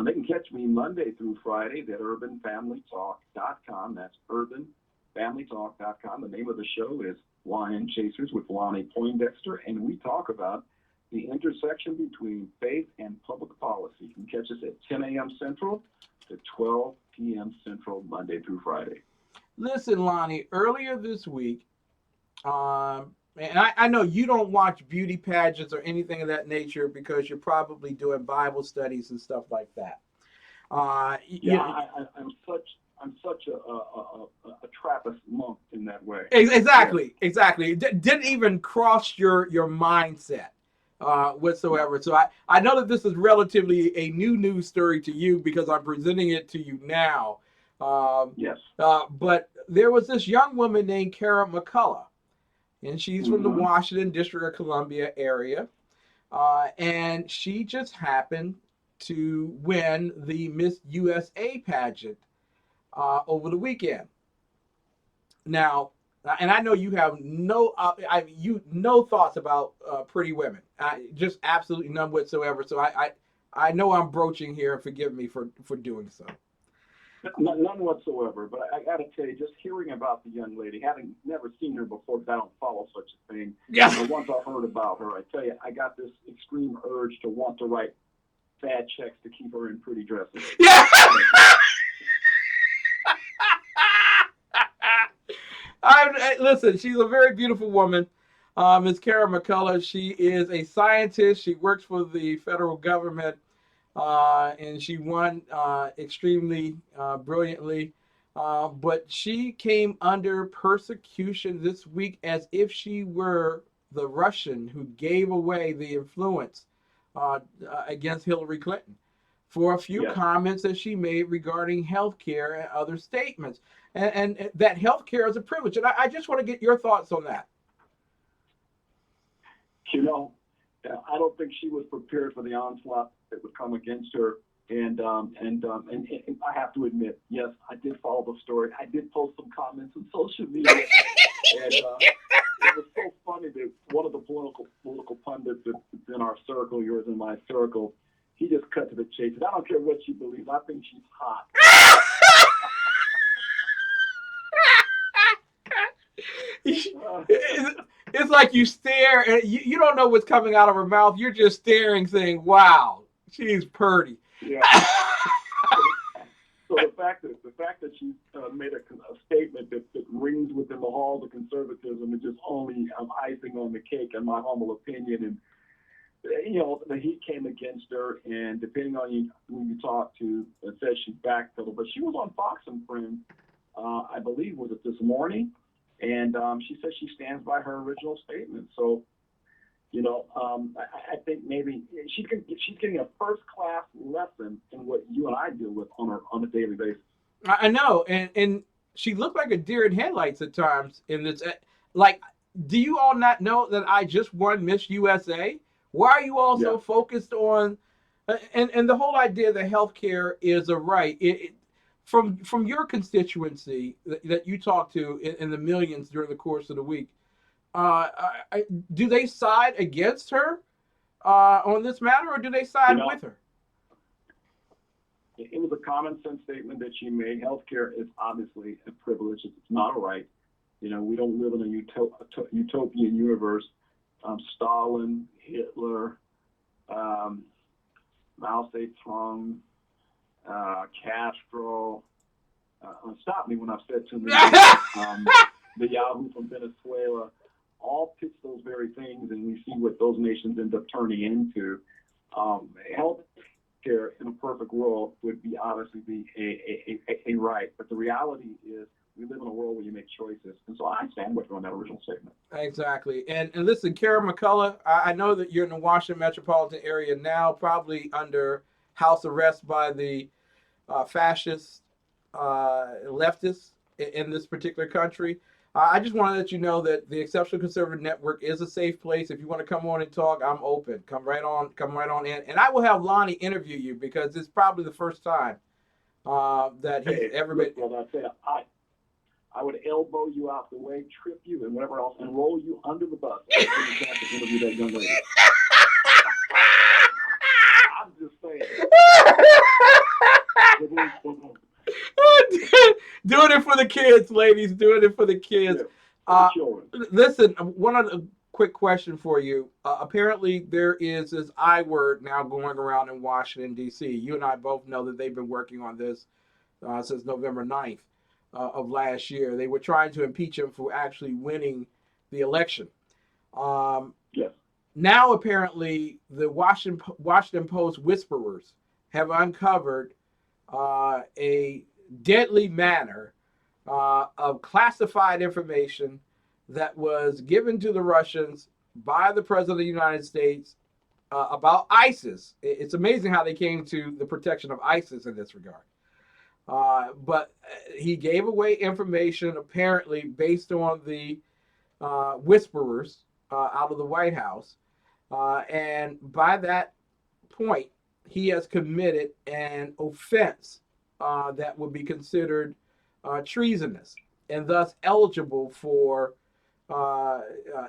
They can catch me Monday through Friday at urbanfamilytalk.com. That's urbanfamilytalk.com. The name of the show is Lion Chasers with Lonnie Poindexter, and we talk about the intersection between faith and public policy. You can catch us at 10 a.m. Central to 12 p.m. Central, Monday through Friday. Listen, Lonnie, earlier this week, and I know you don't watch beauty pageants or anything of that nature because you're probably doing Bible studies and stuff like that. I'm I'm such a Trappist monk in that way. Exactly. Didn't even cross your mindset whatsoever. So I know that this is relatively a new news story to you because I'm presenting it to you now. Yes. But there was this young woman named Kara McCullough, and she's from the Mhm. Washington District of Columbia area. And she just happened to win the Miss USA pageant over the weekend. Now, and I know you have no thoughts about Pretty Women, just absolutely none whatsoever. So I know I'm broaching here, and forgive me for doing so. None whatsoever. But I got to tell you, just hearing about the young lady, having never seen her before, because I don't follow such a thing. Yeah. But once I heard about her, I tell you, I got this extreme urge to want to write bad checks to keep her in pretty dresses. Yeah. Listen, she's a very beautiful woman. Ms. Kara McCullough. She is a scientist. She works for the federal government, and she won extremely brilliantly. But she came under persecution this week as if she were the Russian who gave away the influence against Hillary Clinton for a few comments that she made regarding healthcare and other statements. And that healthcare is a privilege. And I just want to get your thoughts on that. You know, I don't think she was prepared for the onslaught that would come against her. And I have to admit, yes, I did follow the story. I did post some comments on social media. And it was so funny that one of the political pundits that's in our circle, yours and my circle, he just cut to the chase. And I don't care what you believe. I think she's hot. It's like you stare and you don't know what's coming out of her mouth. You're just staring, saying, "Wow, she's pretty." Yeah. So the fact that she made a statement that rings within the halls of conservatism is just only icing on the cake, in my humble opinion. And you know, the heat came against her, and depending on who you talk to, it says she backpedaled. But she was on Fox and Friends, I believe, was it this morning? And she says she stands by her original statement. So, you know, I think maybe she's getting a first-class lesson in what you and I deal with on a daily basis. I know, and she looked like a deer in headlights at times. In this, like, do you all not know that I just won Miss USA? Why are you all so focused on? And the whole idea that healthcare is a right. From your constituency that you talk to in the millions during the course of the week, do they side against her on this matter, or do they side with her? It was a common sense statement that she made. Healthcare is obviously a privilege. It's not a right. You know, we don't live in a utopian universe. Stalin, Hitler, Mao Zedong, Castro. Stop me when I've said too many. The Yahoo from Venezuela, all pitch those very things, and we see what those nations end up turning into. Health care in a perfect world would obviously be a right, but the reality is we live in a world where you make choices, and so I stand with her on that original statement. Exactly, and listen, Kara McCullough, I know that you're in the Washington metropolitan area now, probably under house arrest by the fascist leftists in this particular country. I just want to let you know that the Exceptional Conservative Network is a safe place. If you want to come on and talk, I'm open. Come right on in, and I will have Lonnie interview you because it's probably the first time that he's ever been. Well, I would elbow you out the way, trip you, and whatever else, and roll you under the bus. To interview that young lady. I'm just saying. Doing it for the kids, ladies. Doing it for the kids. Listen, one other quick question for you. Apparently, there is this I word now going around in Washington, D.C. You and I both know that they've been working on this since November 9th of last year. They were trying to impeach him for actually winning the election. Now, apparently, the Washington Post whisperers have uncovered a deadly manner of classified information that was given to the Russians by the President of the United States about ISIS. It's amazing how they came to the protection of ISIS in this regard. But he gave away information apparently based on the whisperers out of the White House. And by that point, he has committed an offense that would be considered treasonous and thus eligible for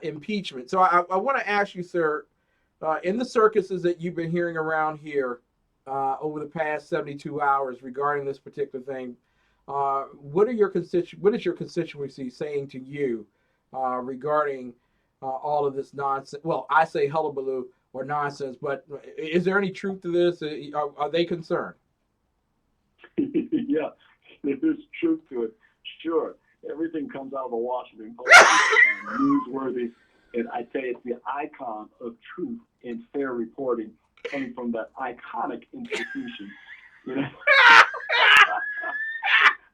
impeachment. So I want to ask you, sir, in the circuses that you've been hearing around here over the past 72 hours regarding this particular thing, what is your constituency saying to you regarding all of this nonsense? Well, I say hullabaloo or nonsense, but is there any truth to this? Are they concerned? Yeah, there's truth to it. Sure, everything comes out of the Washington Post and newsworthy, and I tell you, it's the icon of truth and fair reporting coming from that iconic institution. You know,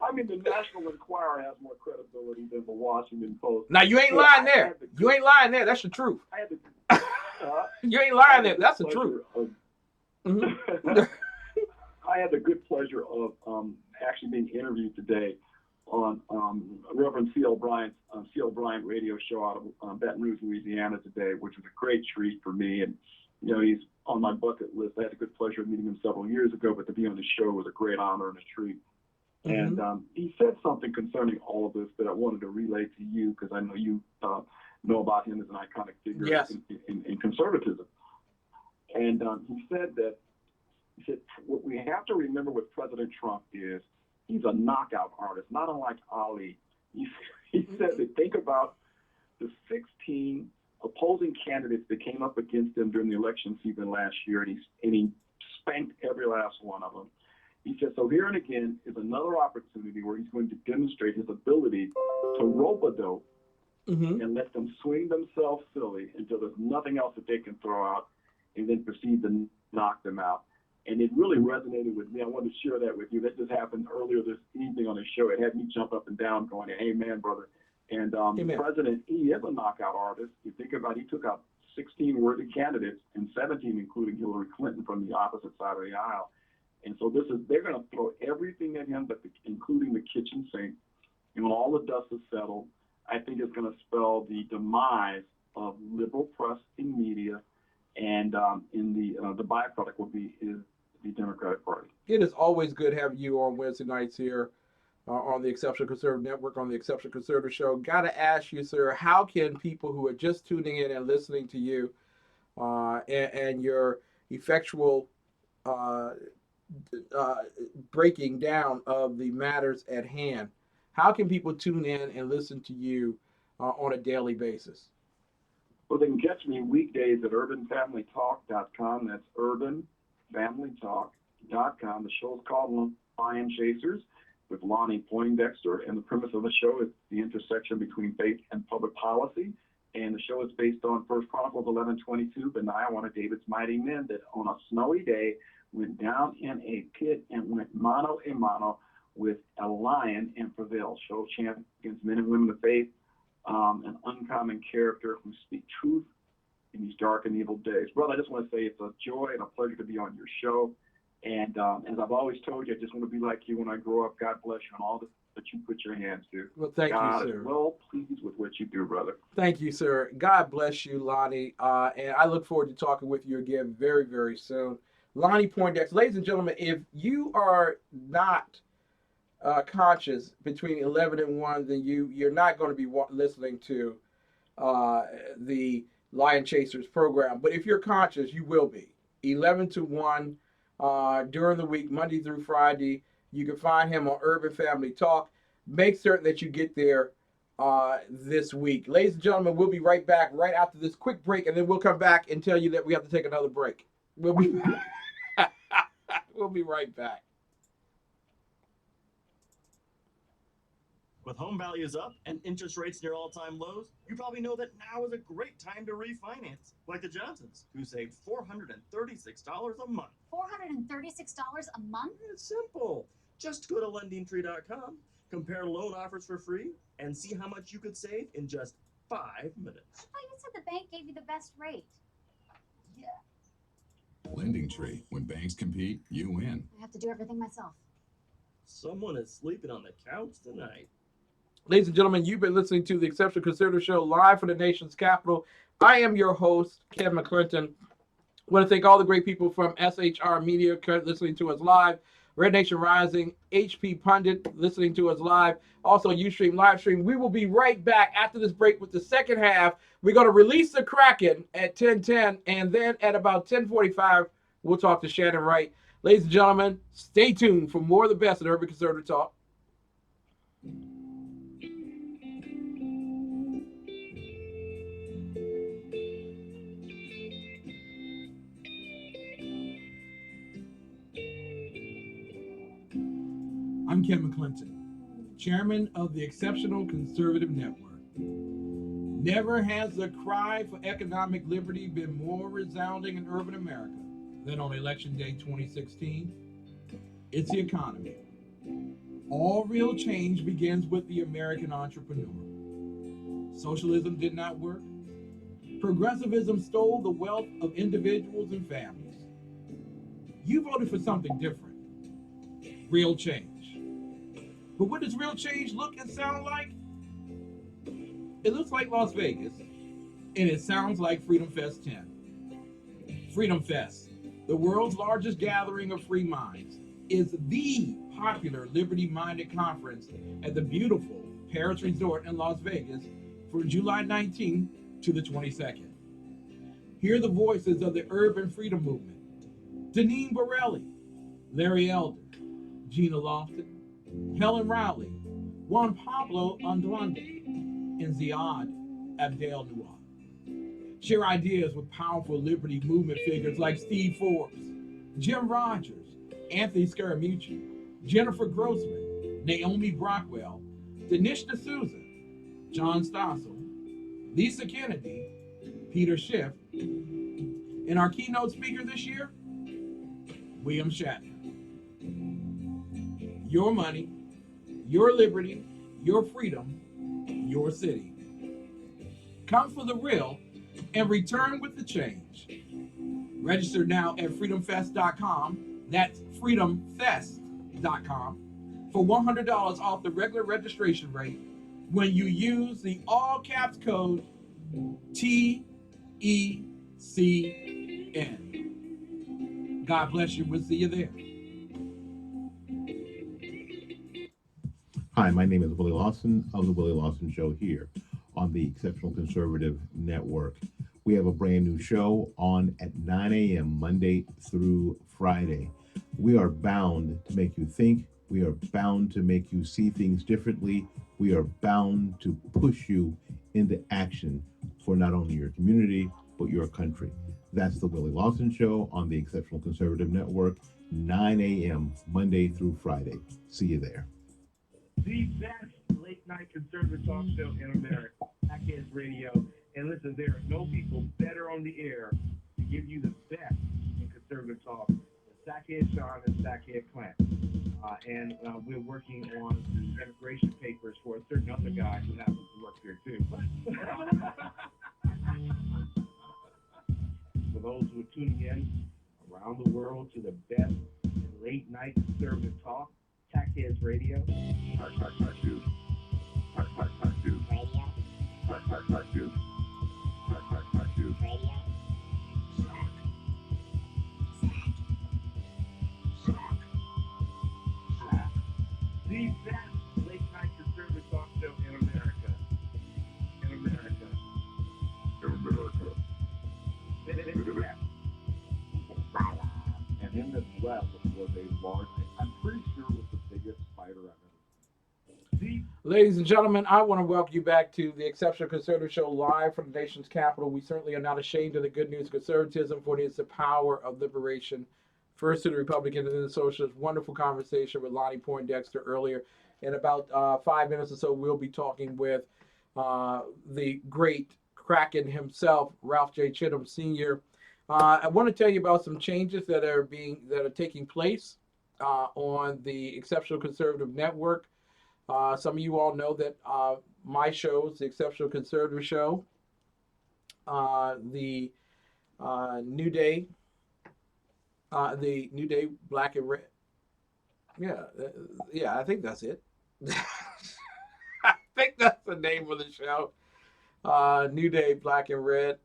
I mean, the National Enquirer has more credibility than the Washington Post. Now you ain't lying there. You ain't lying there. That's the truth. You ain't lying there. That's the truth. I had the good pleasure of actually being interviewed today on Reverend C.L. Bryant's C.L. Bryant radio show out of Baton Rouge, Louisiana today, which was a great treat for me. And, you know, he's on my bucket list. I had the good pleasure of meeting him several years ago, but to be on the show was a great honor and a treat. And he said something concerning all of this that I wanted to relay to you because I know you know about him as an iconic figure in conservatism. And he said what we have to remember with President Trump is he's a knockout artist, not unlike Ali. He said that think about the 16 opposing candidates that came up against him during the election season last year, and he spanked every last one of them. He said, so here and again is another opportunity where he's going to demonstrate his ability to rope-a-dope and let them swing themselves silly until there's nothing else that they can throw out and then proceed to knock them out. And it really resonated with me. I wanted to share that with you. That just happened earlier this evening on the show. It had me jump up and down going, amen, brother. And the president, he is a knockout artist. You think about it, he took out 16 worthy candidates and 17, including Hillary Clinton, from the opposite side of the aisle. And so they're going to throw everything at him, but including the kitchen sink. And when all the dust is settled, I think it's going to spell the demise of liberal press and media, and in the byproduct will be the Democratic Party. It is always good having you on Wednesday nights here on the Exceptional Conservative Network, on the Exceptional Conservative Show. Got to ask you, sir, how can people who are just tuning in and listening to you and your effectual breaking down of the matters at hand, how can people tune in and listen to you on a daily basis? Well, they can catch me weekdays at urbanfamilytalk.com. That's urbanfamilytalk.com. The show's called Lion Chasers with Lonnie Poindexter, and the premise of the show is the intersection between faith and public policy. And the show is based on 1 Chronicles 11:22, Benaiah, one of David's mighty men, that on a snowy day went down in a pit and went mano a mano with a lion and prevailed. Show champions men and women of faith, an uncommon character who speak truth in these dark and evil days. Brother, I just want to say it's a joy and a pleasure to be on your show. And as I've always told you, I just want to be like you when I grow up. God bless you and all that you put your hands to. Well, thank God you, sir. is well pleased with what you do, brother. Thank you, sir. God bless you, Lonnie. And I look forward to talking with you again very, very soon. Lonnie Poindexter. Ladies and gentlemen, if you are not conscious between 11 and 1, then you're not going to be listening to the Lion Chasers program. But if you're conscious, you will be. 11 to 1 during the week, Monday through Friday. You can find him on Urban Family Talk. Make certain that you get there this week. Ladies and gentlemen, we'll be right back right after this quick break, and then we'll come back and tell you that we have to take another break. We'll be we'll be right back. With home values up and interest rates near all-time lows, you probably know that now is a great time to refinance, like the Johnsons, who saved $436 a month. $436 a month? It's simple. Just go to lendingtree.com, compare loan offers for free, and see how much you could save in just 5 minutes. Oh, you said the bank gave you the best rate. Lending Tree. When banks compete, you win. I have to do everything myself. Someone is sleeping on the couch tonight. Ladies and gentlemen, you've been listening to the Exceptional Conservative Show live from the nation's capital. I am your host, Ken McClinton. I want to thank all the great people from SHR Media listening to us live, Red Nation Rising, HP Pundit listening to us live, also Ustream live stream. We will be right back after this break with the second half. We're going to release the Kraken at 10:10, and then at about 10:45, we'll talk to Shannon Wright. Ladies and gentlemen, stay tuned for more of the best of Urban Conservative Talk. I'm Ken McClinton, chairman of the Exceptional Conservative Network. Never has the cry for economic liberty been more resounding in urban America than on Election Day 2016. It's the economy. All real change begins with the American entrepreneur. Socialism did not work. Progressivism stole the wealth of individuals and families. You voted for something different. Real change. But what does real change look and sound like? It looks like Las Vegas, and it sounds like Freedom Fest 10. Freedom Fest, the world's largest gathering of free minds, is the popular liberty-minded conference at the beautiful Paris Resort in Las Vegas from July 19th to the 22nd. Hear the voices of the urban freedom movement. Deneen Borelli, Larry Elder, Gina Lofton, Helen Rowley, Juan Pablo Andrande, and Ziad Abdel Nouah. Share ideas with powerful liberty movement figures like Steve Forbes, Jim Rogers, Anthony Scaramucci, Jennifer Grossman, Naomi Brockwell, Dinesh D'Souza, John Stossel, Lisa Kennedy, Peter Schiff, and our keynote speaker this year, William Shatner. Your money, your liberty, your freedom, your city. Come for the real and return with the change. Register now at freedomfest.com. That's freedomfest.com for $100 off the regular registration rate when you use the all caps code TECN. God bless you. We'll see you there. Hi, my name is Willie Lawson of The Willie Lawson Show here on the Exceptional Conservative Network. We have a brand new show on at 9 a.m. Monday through Friday. We are bound to make you think. We are bound to make you see things differently. We are bound to push you into action for not only your community, but your country. That's The Willie Lawson Show on the Exceptional Conservative Network, 9 a.m. Monday through Friday. See you there. The best late night conservative talk show in America, TECS Radio. And listen, there are no people better on the air to give you the best in conservative talk than Sackhead Sean and Sackhead Clanton. And we're working on the immigration papers for a certain other guy who happens to work here too. For those who are tuning in around the world to the best late night conservative talk, TECS Radio. The best late night conservative talk show in America. In America. And in this web was a large, I'm pretty sure it was the biggest spider I've ever seen. Ladies and gentlemen, I want to welcome you back to the Exceptional Conservative Show live from the nation's capital. We certainly are not ashamed of the good news of conservatism, for it is the power of liberation. First to the Republican and then the Socialist. Wonderful conversation with Lonnie Poindexter earlier. In about 5 minutes or so, we'll be talking with the great Kraken himself, Ralph J. Chittams Sr. I want to tell you about some changes that are taking place on the Exceptional Conservative Network. Some of you all know that my show is the Exceptional Conservative Show. The New Day, Black and Red. Yeah, I think that's it. I think that's the name of the show. New Day, Black and Red.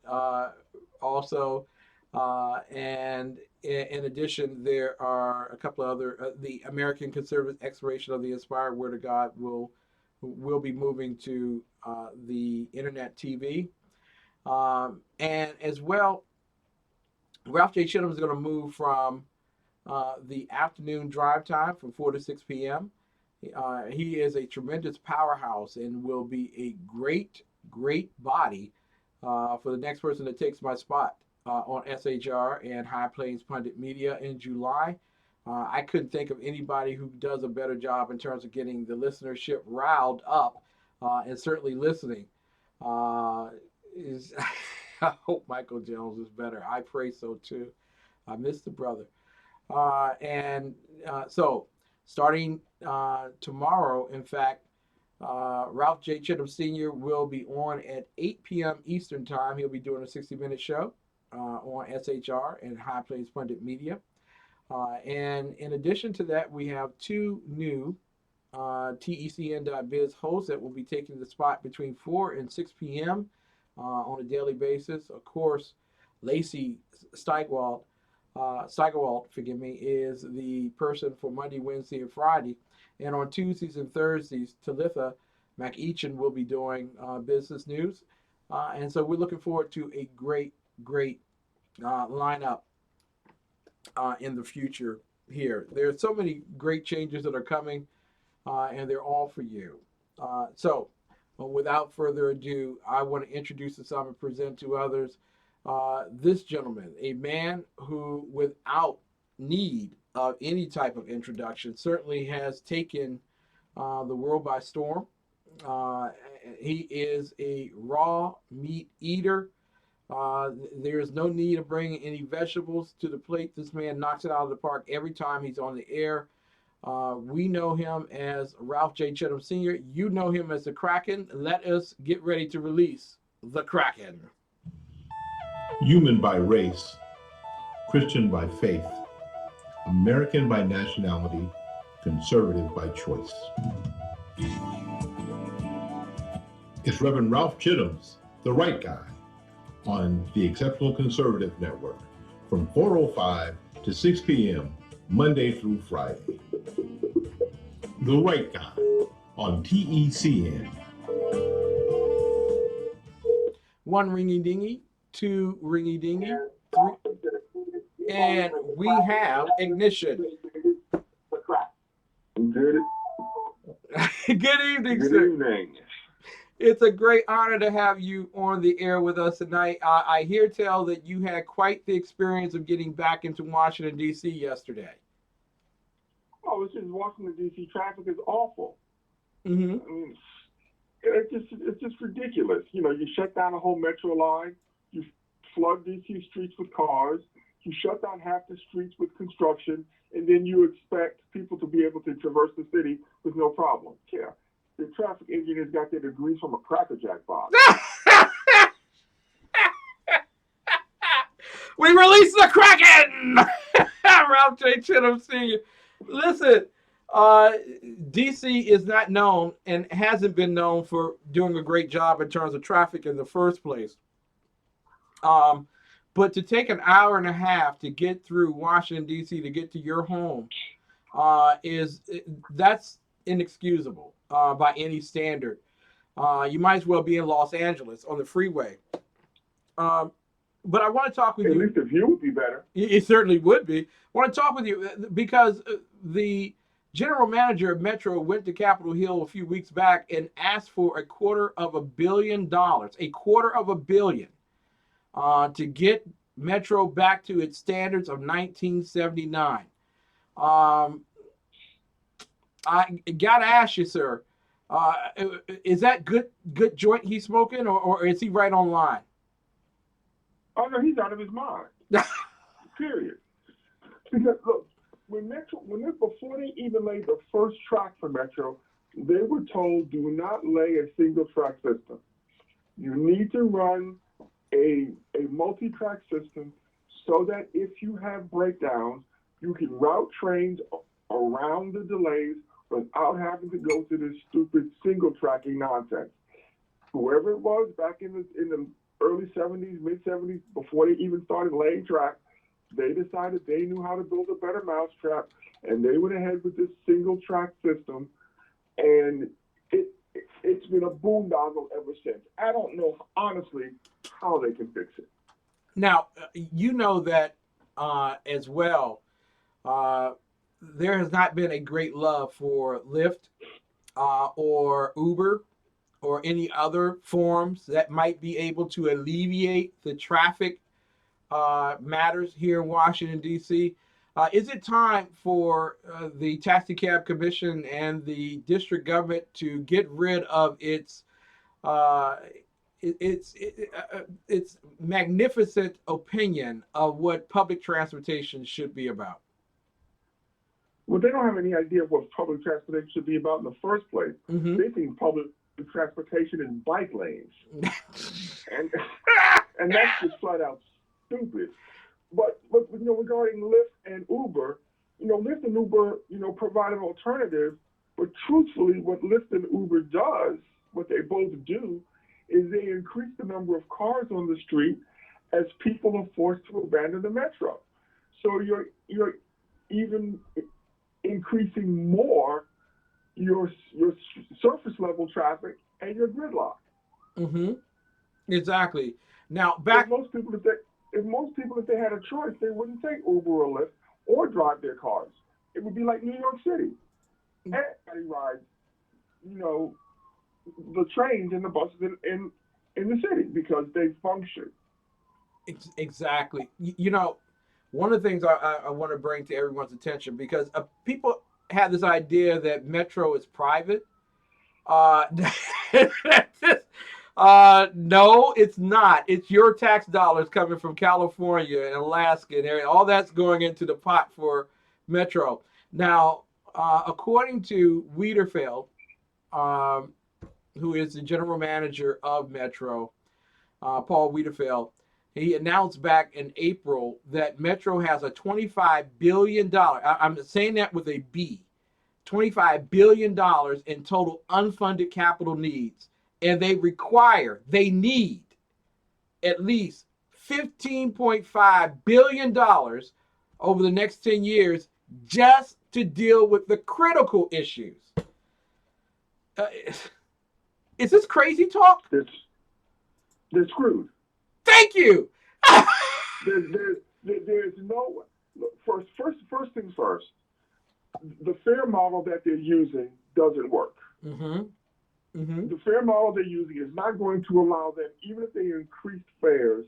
Also, and in addition, there are a couple of other. The American Conservative Exploration of the Inspired Word of God will be moving to the Internet TV, and as well, Ralph J. Chittams is going to move from the afternoon drive time from 4 to 6 p.m. He is a tremendous powerhouse and will be a great body for the next person that takes my spot on SHR and High Plains Pundit Media in July. I couldn't think of anybody who does a better job in terms of getting the listenership riled up and certainly listening. I hope Michael Jones is better. I pray so too. I miss the brother. So starting tomorrow, in fact, Ralph J. Chittams Sr. will be on at 8 p.m. Eastern Time. He'll be doing a 60-minute show on SHR and High Plains Pundit Media. And in addition to that, we have two new TECN.biz hosts that will be taking the spot between 4 and 6 p.m. On a daily basis. Of course, Lacey Steigerwald, is the person for Monday, Wednesday, and Friday. And on Tuesdays and Thursdays, Talitha McEachin will be doing business news. And so we're looking forward to a great lineup in the future here. There are so many great changes that are coming, and they're all for you. So without further ado, I want to introduce some and present to others this gentleman, a man who, without need of any type of introduction, certainly has taken the world by storm. He is a raw meat eater. There is no need of bringing any vegetables to the plate. This man knocks it out of the park every time he's on the air. We know him as Ralph J. Chittams Sr. You know him as the Kraken. Let us get ready to release the Kraken. Human by race, Christian by faith, American by nationality, conservative by choice. It's Reverend Ralph Chittams, the right guy, on the Exceptional Conservative Network from 4:05 to 6 p.m. Monday through Friday. The right guy on TECN. One ringy dingy, two ringy dingy, three, and we have ignition. Good evening, Good sir. evening. It's a great honor to have you on the air with us tonight. I hear tell that you had quite the experience of getting back into Washington, D.C. yesterday. Oh, it's just Washington, D.C. traffic is awful. Mm-hmm. I mean, it's just ridiculous. You know, you shut down a whole metro line, you flood D.C. streets with cars, you shut down half the streets with construction, and then you expect people to be able to traverse the city with no problem. Yeah. The traffic engineers got their degrees from a Cracker Jack box. We release the Kraken! Ralph J. Chittams Sr. Listen, D.C. is not known and hasn't been known for doing a great job in terms of traffic in the first place. But to take an hour and a half to get through Washington, D.C. to get to your home that's inexcusable by any standard. You might as well be in Los Angeles on the freeway. But I want to talk with you. At least the view would be better. It certainly would be. I want to talk with you because the general manager of Metro went to Capitol Hill a few weeks back and asked for $250 million, $250 million, to get Metro back to its standards of 1979. I gotta ask you, sir, is that good joint he's smoking, or is he right on line? Oh, no, he's out of his mind. Period. Because, look, before they even laid the first track for Metro, they were told, do not lay a single track system. You need to run a multi-track system so that if you have breakdowns, you can route trains around the delays without having to go to this stupid single tracking nonsense. Whoever it was back in the early 70s, mid 70s, before they even started laying track, they decided they knew how to build a better mousetrap, and they went ahead with this single track system, and it's been a boondoggle ever since. I don't know, honestly, how they can fix it. Now, you know that as well, there has not been a great love for Lyft or Uber or any other forms that might be able to alleviate the traffic matters here in Washington, D.C. Is it time for the Taxi Cab Commission and the district government to get rid of its magnificent opinion of what public transportation should be about? Well, they don't have any idea what public transportation should be about in the first place. Mm-hmm. They think public transportation is bike lanes. and that's just flat out stupid. But regarding Lyft and Uber, Lyft and Uber, provide an alternative. But truthfully, what Lyft and Uber does, what they both do, is they increase the number of cars on the street as people are forced to abandon the metro. So you're even increasing more your surface level traffic and your gridlock. Mm-hmm. Exactly. Now, back most people, if they had a choice, they wouldn't take Uber or Lyft or drive their cars. It would be like New York City. Everybody rides, the trains and the buses in the city because they function. Exactly. One of the things I want to bring to everyone's attention, because people have this idea that Metro is private. No, it's not. It's your tax dollars coming from California and Alaska and area. All that's going into the pot for Metro. Now, according to Wiederfeld, who is the general manager of Metro, Paul Wiederfeld, he announced back in April that Metro has a $25 billion, I'm saying that with a B, $25 billion in total unfunded capital needs. And they need at least $15.5 billion over the next 10 years just to deal with the critical issues. Is this crazy talk? They're screwed. Thank you. There's no, first things first, the fare model that they're using doesn't work. Mm-hmm. Mm-hmm. The fare model they're using is not going to allow them, even if they increase fares,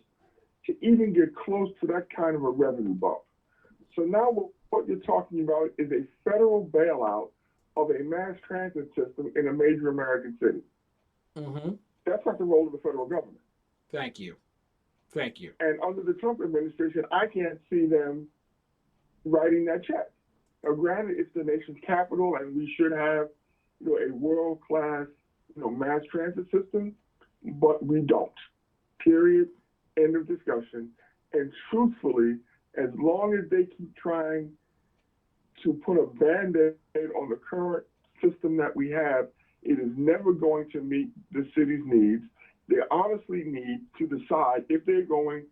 to even get close to that kind of a revenue bump. So now what you're talking about is a federal bailout of a mass transit system in a major American city. Mm-hmm. That's not the role of the federal government. Thank you. And under the Trump administration, I can't see them writing that check. Now, granted, it's the nation's capital, and we should have, a world-class, mass transit system, but we don't. Period. End of discussion. And truthfully, as long as they keep trying to put a Band-Aid on the current system that we have, it is never going to meet the city's needs. They honestly need to decide if they're going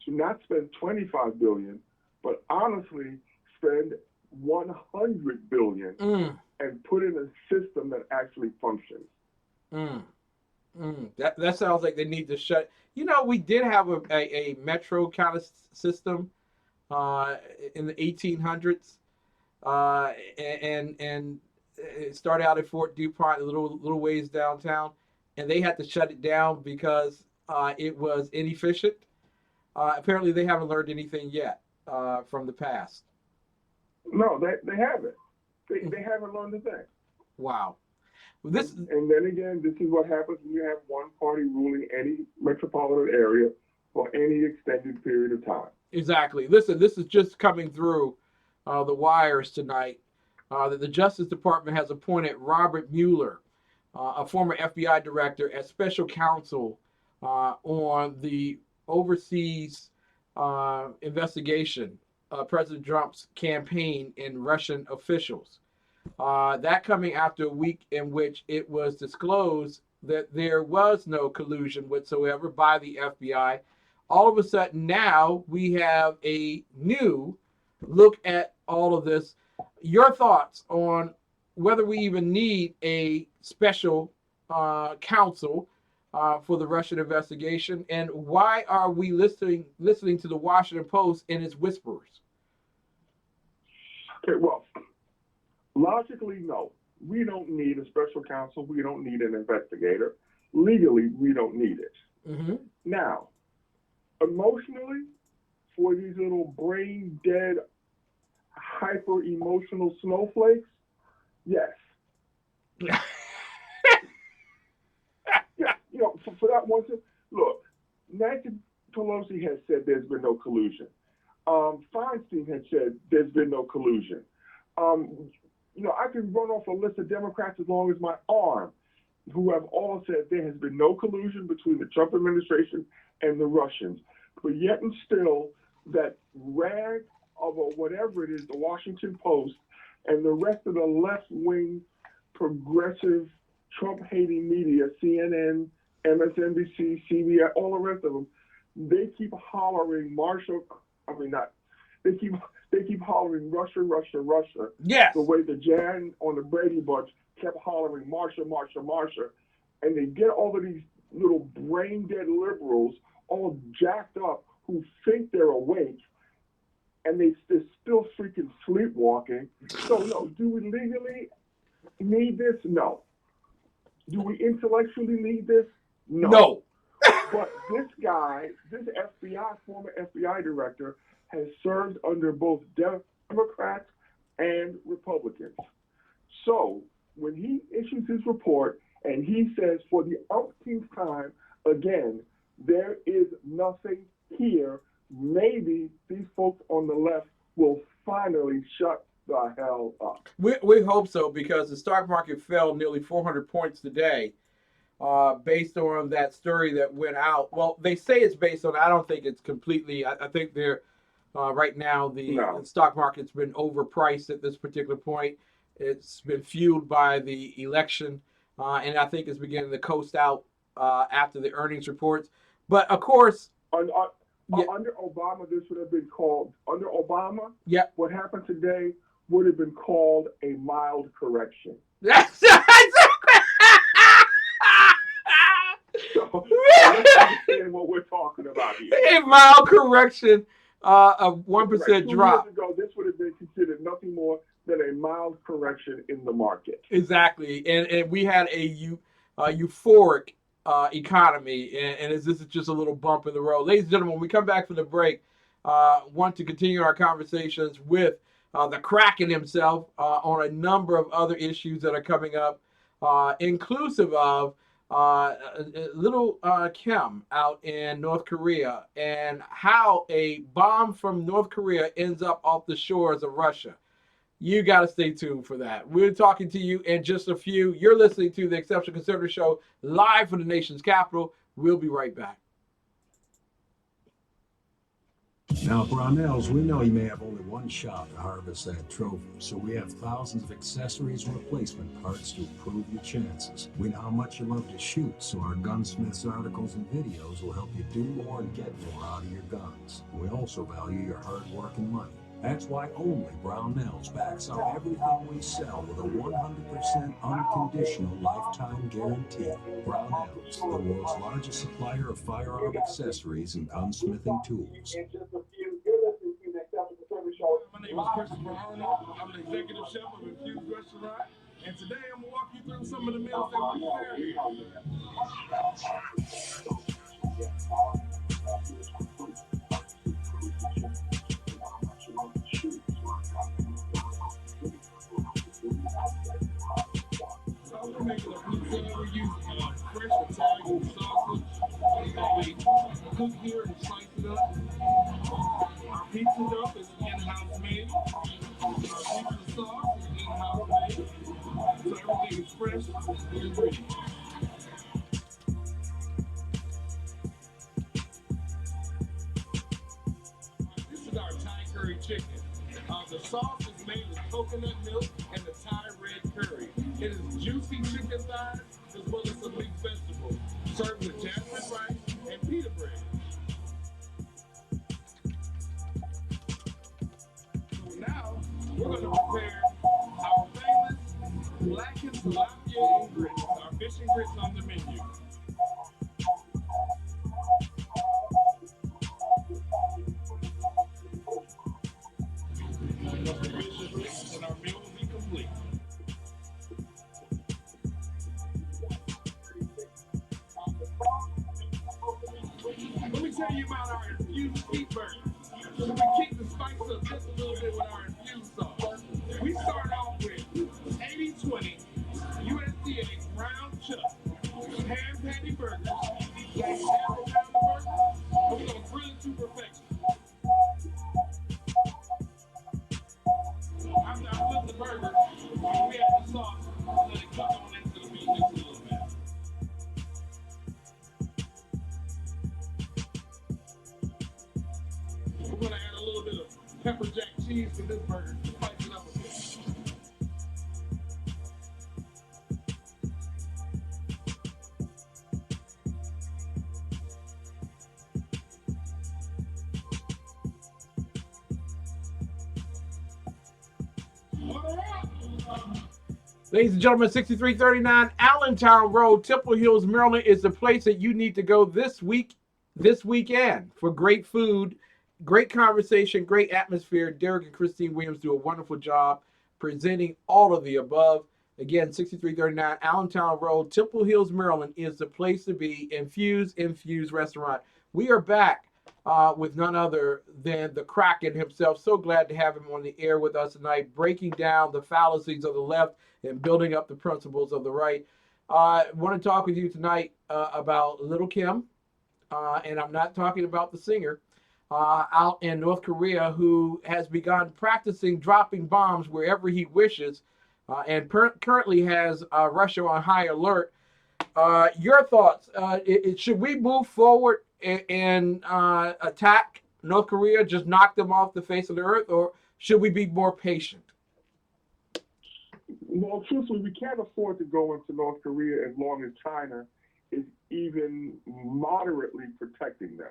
to not spend $25 billion, but honestly spend $100 billion and put in a system that actually functions. That sounds like they need to shut. We did have a metro kind of system in the 1800s, and it started out at Fort DuPont, a little ways downtown, and they had to shut it down because it was inefficient. Apparently, they haven't learned anything yet from the past. No, they haven't. They haven't learned a thing. Wow. And then again, this is what happens when you have one party ruling any metropolitan area for any extended period of time. Exactly. Listen, this is just coming through the wires tonight that the Justice Department has appointed Robert Mueller, a former FBI director, as special counsel on the overseas investigation of President Trump's campaign and Russian officials. That coming after a week in which it was disclosed that there was no collusion whatsoever by the FBI. All of a sudden now we have a new look at all of this. Your thoughts on whether we even need a special counsel for the Russian investigation, and why are we listening to the Washington Post and its whisperers? Okay, well, logically, no. We don't need a special counsel. We don't need an investigator. Legally, we don't need it. Mm-hmm. Now, emotionally, for these little brain-dead, hyper-emotional snowflakes, yes. Yeah, you know, for that one, look, Nancy Pelosi has said there's been no collusion. Feinstein had said there's been no collusion. You know, I can run off a list of Democrats as long as my arm who have all said there has been no collusion between the Trump administration and the Russians. But yet and still, that rag of whatever it is, the Washington Post, and the rest of the left-wing, progressive, Trump-hating media, CNN, MSNBC, CBS, all the rest of them, they keep hollering they keep hollering Russia, Russia, Russia. Yes. The way the Jan on the Brady Bunch kept hollering Marsha, Marsha, Marsha. And they get all of these little brain-dead liberals all jacked up who think they're awake, and they're still freaking sleepwalking. So, no, do we legally need this? No. Do we intellectually need this? No. No. But this guy, this former FBI director, has served under both Democrats and Republicans. So when he issues his report and he says for the umpteenth time, again, there is nothing here, maybe these folks on the left will finally shut the hell up. We hope so, because the stock market fell nearly 400 points today based on that story that went out. Well, they say it's based on, I don't think it's completely, I think they're, right now, the stock market's been overpriced at this particular point. It's been fueled by the election, and I think it's beginning to coast out after the earnings reports. But of course, under Obama, this would have been called, under Obama, what happened today would have been called a mild correction. So let's understand what we're talking about here. A mild correction, a 1% drop. 2 years ago, this would have been considered nothing more than a mild correction in the market. Exactly, and we had a euphoric economy, and this is just a little bump in the road. Ladies and gentlemen, when we come back from the break, want to continue our conversations with the Kraken himself on a number of other issues that are coming up, inclusive of little Kim out in North Korea, and how a bomb from North Korea ends up off the shores of Russia. You got to stay tuned for that. We're talking to you in just a few. You're listening to the Exceptional Conservative Show live from the nation's capital. We'll be right back. Now, Brownells, we know you may have only one shot to harvest that trophy, so we have thousands of accessories and replacement parts to improve your chances. We know how much you love to shoot, so our gunsmiths articles and videos will help you do more and get more out of your guns. We also value your hard work and money. That's why only Brownells backs up everything we sell with a 100% unconditional lifetime guarantee. Brownells, the world's largest supplier of firearm accessories and gunsmithing tools. My name is Christopher Arnold. I'm the executive chef of Infused Restaurant, and today I'm going to walk you through some of the meals that we prepare here. So we're making a pizza. We use fresh Italian sausage that we cook here and slice it up. Our pizza dough is in-house made. fresh ingredients. This is our Thai curry chicken. The sauce is made with coconut milk and the Thai red curry. It is juicy chicken thighs as well as some mixed vegetables, served with jasmine rice and pita bread. So now we're going to prepare our famous blackened tilapia and grits, our fish and grits on the menu. And our meal will be complete. Let me tell you about our infused beef burgers. We kick the spice up just a little bit with our infused sauce. We start off with 80-20 USDA ground chuck, hand patty burgers, like half a pound of burgers, and we're going to grill it to perfection. After I flip the burger, we add the sauce and let it cook on into the meat just a little bit. We're going to add a little bit of pepper jack cheese to this burger to spice it up a bit. Ladies and gentlemen, 6339 Allentown Road, Temple Hills, Maryland is the place that you need to go this weekend for great food, great conversation, great atmosphere. Derek and Christine Williams do a wonderful job presenting all of the above. Again, 6339 Allentown Road, Temple Hills, Maryland is the place to be. Infuse Restaurant. We are back with none other than the Kraken himself. So glad to have him on the air with us tonight, breaking down the fallacies of the left and building up the principles of the right. I want to talk with you tonight about Little Kim, and I'm not talking about the singer, out in North Korea, who has begun practicing dropping bombs wherever he wishes, and currently has Russia on high alert. Your thoughts? Should we move forward and attack North Korea, just knock them off the face of the earth, or should we be more patient? Well, truthfully, we can't afford to go into North Korea as long as China is even moderately protecting them.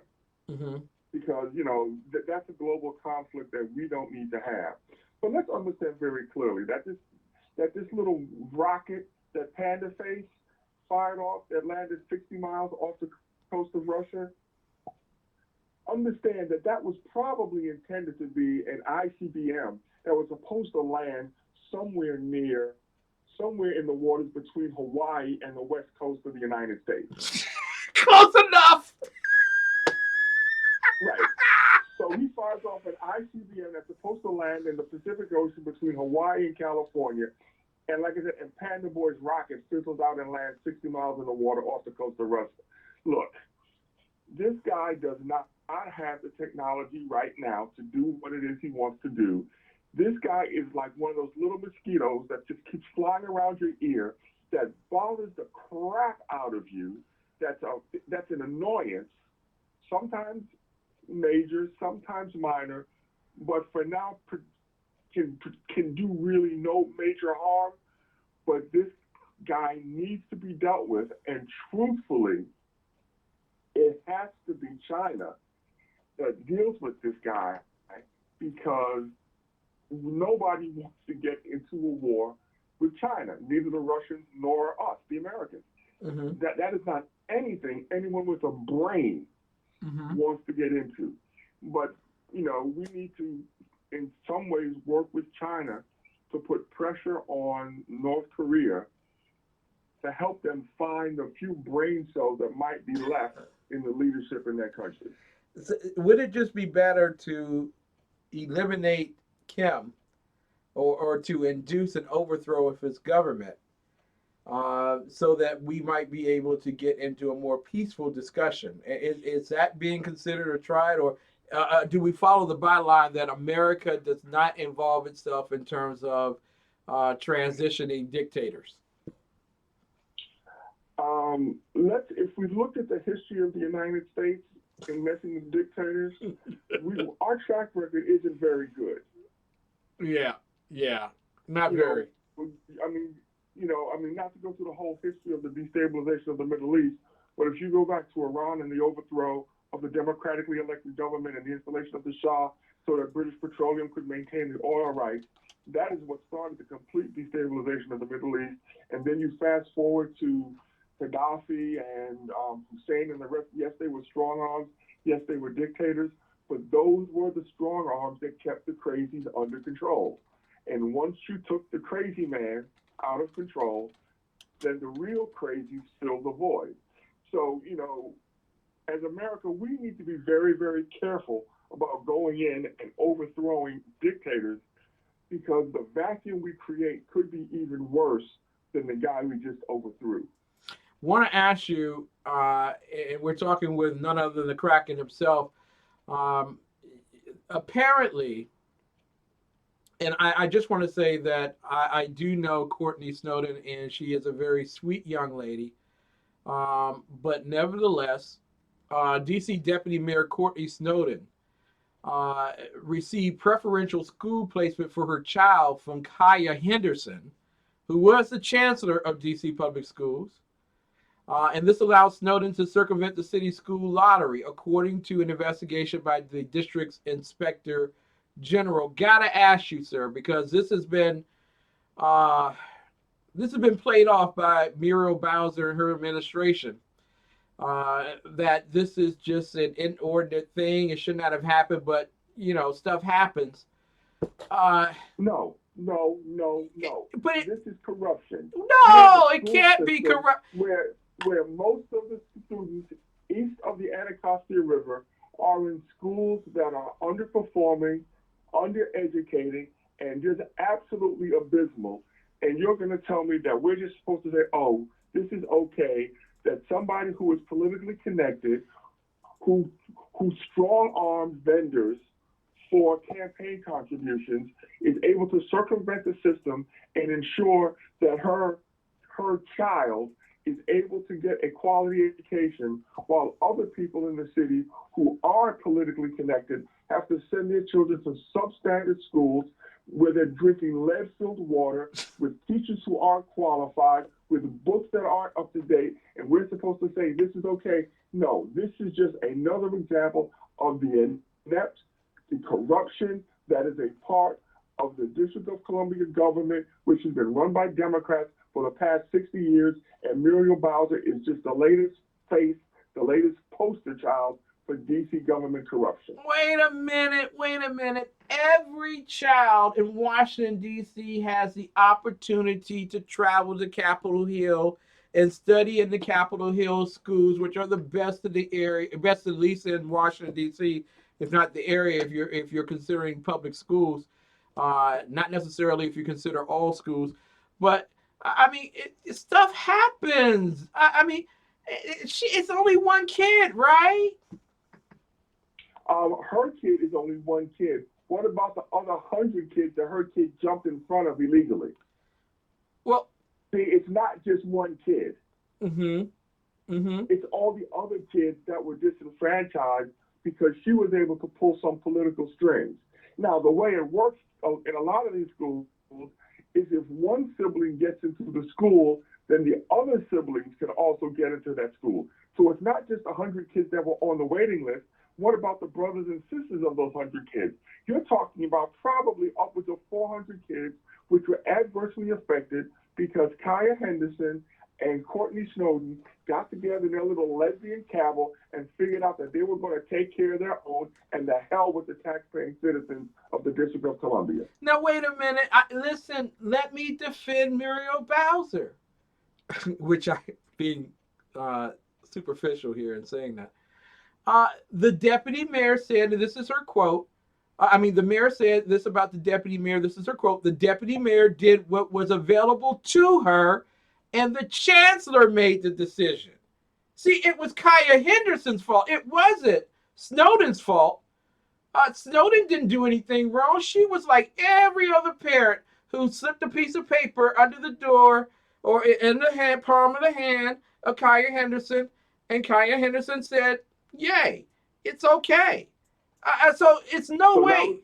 Mm-hmm. Because, that's a global conflict that we don't need to have. But let's understand very clearly that this little rocket that Panda Face fired off that landed 60 miles off the coast of Russia, understand that was probably intended to be an ICBM that was supposed to land somewhere in the waters between Hawaii and the west coast of the United States. Close enough! Right. So he fires off an ICBM that's supposed to land in the Pacific Ocean between Hawaii and California. And like I said, and Panda Boy's rocket fizzles out and lands 60 miles in the water off the coast of Russia. Look, this guy does not have the technology right now to do what it is he wants to do. This guy is like one of those little mosquitoes that just keeps flying around your ear, that bothers the crap out of you, that's an annoyance, sometimes major, sometimes minor, but for now can do really no major harm. But this guy needs to be dealt with, and truthfully, it has to be China that deals with this guy, because nobody wants to get into a war with China, neither the Russians nor us, the Americans. Mm-hmm. That is not anything anyone with a brain wants to get into. But, we need to, in some ways, work with China to put pressure on North Korea to help them find a few brain cells that might be left in the leadership in that country. Would it just be better to eliminate Kim or to induce an overthrow of his government so that we might be able to get into a more peaceful discussion? Is that being considered or tried, or do we follow the byline that America does not involve itself in terms of transitioning dictators? If we looked at the history of the United States in messing with dictators, our track record isn't very good. Yeah, not very. Not to go through the whole history of the destabilization of the Middle East, but if you go back to Iran and the overthrow of the democratically elected government and the installation of the Shah so that British Petroleum could maintain the oil rights, that is what started the complete destabilization of the Middle East. And then you fast forward to Gaddafi and Hussein and the rest. Yes, they were strong arms. Yes, they were dictators, but those were the strong arms that kept the crazies under control. And once you took the crazy man out of control, then the real crazies fill the void. So, as America, we need to be very, very careful about going in and overthrowing dictators, because the vacuum we create could be even worse than the guy we just overthrew. Want to ask you, and we're talking with none other than the Kraken himself, apparently, and I just want to say that I do know Courtney Snowden, and she is a very sweet young lady. But nevertheless, D.C. Deputy Mayor Courtney Snowden received preferential school placement for her child from Kaya Henderson, who was the chancellor of D.C. Public Schools. And this allows Snowden to circumvent the city school lottery, according to an investigation by the district's inspector general. Gotta ask you, sir, because this has been played off by Muriel Bowser and her administration. That this is just an inordinate thing. It should not have happened, but stuff happens. No. But this is corruption. No, it can't be corrupt. Where most of the students east of the Anacostia River are in schools that are underperforming, undereducated, and just absolutely abysmal. And you're going to tell me that we're just supposed to say, oh, this is okay, that somebody who is politically connected, who strong-armed vendors for campaign contributions, is able to circumvent the system and ensure that her child is able to get a quality education, while other people in the city who aren't politically connected have to send their children to substandard schools where they're drinking lead-filled water with teachers who aren't qualified, with books that aren't up to date, and we're supposed to say this is okay. No, this is just another example of the inept, the corruption that is a part of the District of Columbia government, which has been run by Democrats for the past 60 years, and Muriel Bowser is just the latest face, the latest poster child for D.C. government corruption. Wait a minute. Every child in Washington, D.C. has the opportunity to travel to Capitol Hill and study in the Capitol Hill schools, which are the best of the area, best at least in Washington, D.C., if not the area, if you're considering public schools, not necessarily if you consider all schools. But, I mean, stuff happens. It's only one kid, right? Her kid is only one kid. What about the other 100 kids that her kid jumped in front of illegally? Well, see, it's not just one kid. It's all the other kids that were disenfranchised because she was able to pull some political strings. Now, the way it works in a lot of these schools is if one sibling gets into the school, then the other siblings can also get into that school. So it's not just 100 kids that were on the waiting list. What about the brothers and sisters of those 100 kids? You're talking about probably upwards of 400 kids which were adversely affected because Kaya Henderson and Courtney Snowden got together in their little lesbian cabal and figured out that they were going to take care of their own, and the hell with the taxpaying citizens of the District of Columbia. Now, wait a minute. Listen, let me defend Muriel Bowser, which I'm being superficial here in saying that. The deputy mayor said, and this is her quote, the mayor said this about the deputy mayor, this is her quote, the deputy mayor did what was available to her, and the chancellor made the decision. See, it was Kaya Henderson's fault. It wasn't Snowden's fault. Snowden didn't do anything wrong. She was like every other parent who slipped a piece of paper under the door or in the palm of the hand of Kaya Henderson, and Kaya Henderson said, "Yay, it's okay." So it's no way.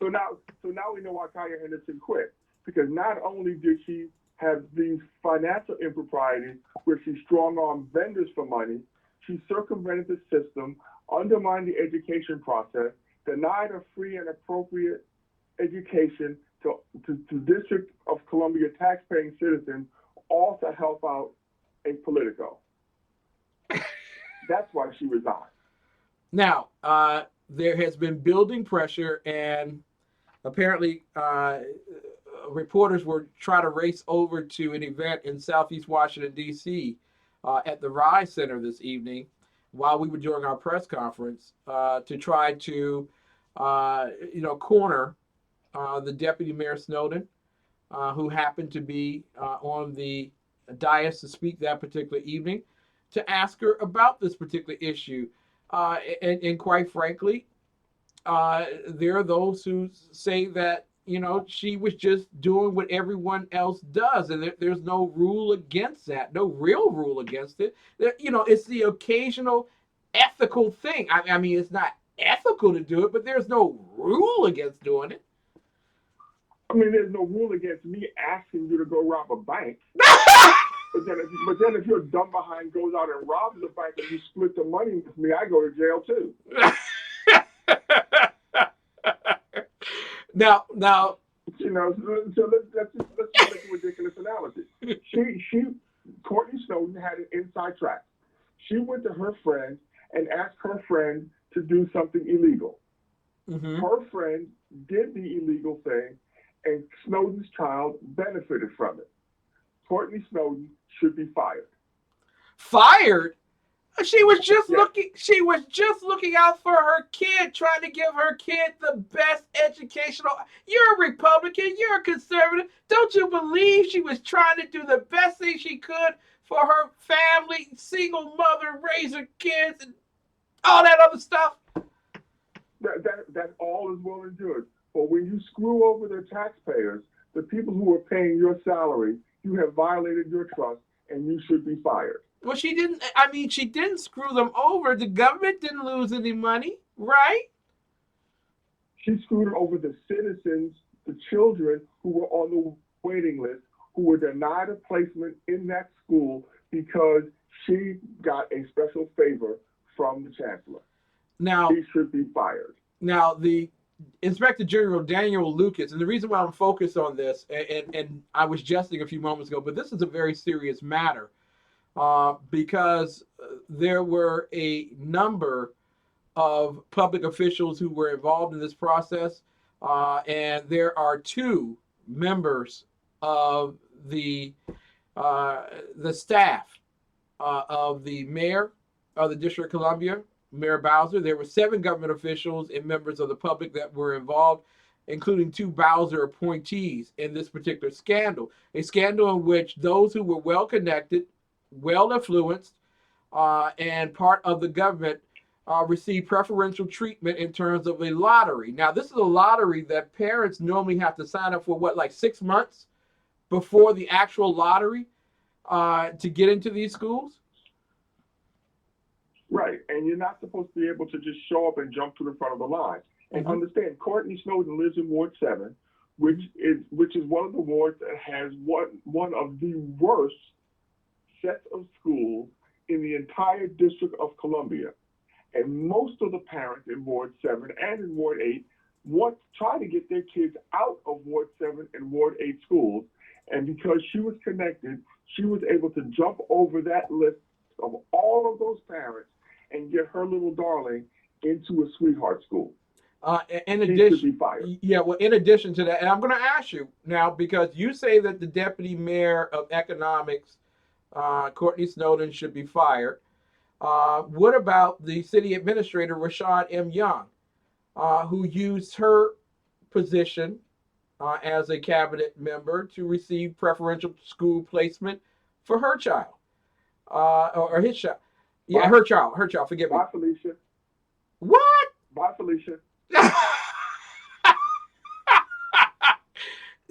So now we know why Kaya Henderson quit, because not only did she have these financial improprieties where she strong-armed vendors for money, she circumvented the system, undermined the education process, denied a free and appropriate education to District of Columbia taxpaying citizens, all to help out a Politico. That's why she resigned. Now, there has been building pressure, and apparently reporters were trying to race over to an event in Southeast Washington, D.C. At the Rise Center this evening while we were doing our press conference to try to, corner the Deputy Mayor Snowden, who happened to be on the dais to speak that particular evening, to ask her about this particular issue. And quite frankly, there are those who say that, she was just doing what everyone else does, and there's no rule against that, no real rule against it. It's the occasional ethical thing. I mean, it's not ethical to do it, but there's no rule against doing it. I mean, there's no rule against me asking you to go rob a bank. But then if your dumb behind goes out and robs the bank and you split the money with me, I go to jail too. Now, so let's just make a ridiculous analogy. Courtney Snowden had an inside track. She went to her friend and asked her friend to do something illegal. Mm-hmm. Her friend did the illegal thing, and Snowden's child benefited from it. Courtney Snowden should be fired. Fired? She was just looking. She was just looking out for her kid, trying to give her kid the best educational. You're a Republican. You're a conservative. Don't you believe she was trying to do the best thing she could for her family, single mother, raise her kids, and all that other stuff? That all is well and good. But when you screw over the taxpayers, the people who are paying your salary, you have violated your trust, and you should be fired. Well, she didn't. I mean, she didn't screw them over. The government didn't lose any money, right? She screwed over the citizens, the children who were on the waiting list, who were denied a placement in that school because she got a special favor from the chancellor. Now, she should be fired. Now, the Inspector General Daniel Lucas, and the reason why I'm focused on this, and I was jesting a few moments ago, but this is a very serious matter. Because there were a number of public officials who were involved in this process, and there are two members of the staff of the mayor of the District of Columbia, Mayor Bowser. There were 7 government officials and members of the public that were involved, including 2 Bowser appointees in this particular scandal, a scandal in which those who were well-connected, well-influenced, and part of the government receive preferential treatment in terms of a lottery. Now, this is a lottery that parents normally have to sign up for, like 6 months before the actual lottery to get into these schools? Right, and you're not supposed to be able to just show up and jump to the front of the line. And understand, Courtney Snowden lives in Ward 7, which is one of the wards that has one of the worst sets of schools in the entire District of Columbia. And most of the parents in Ward 7 and in Ward 8 try to get their kids out of Ward 7 and Ward 8 schools. And because she was connected, she was able to jump over that list of all of those parents and get her little darling into a sweetheart school. In addition, she should be fired. Yeah, well, in addition to that, and I'm going to ask you now, because you say that the Deputy Mayor of Economics, Courtney Snowden, should be fired. What about the City Administrator, Rashad M. Young, who used her position as a cabinet member to receive preferential school placement for her child, or his child? Yeah, her child, forgive me. Bye, Felicia. What? Bye, Felicia.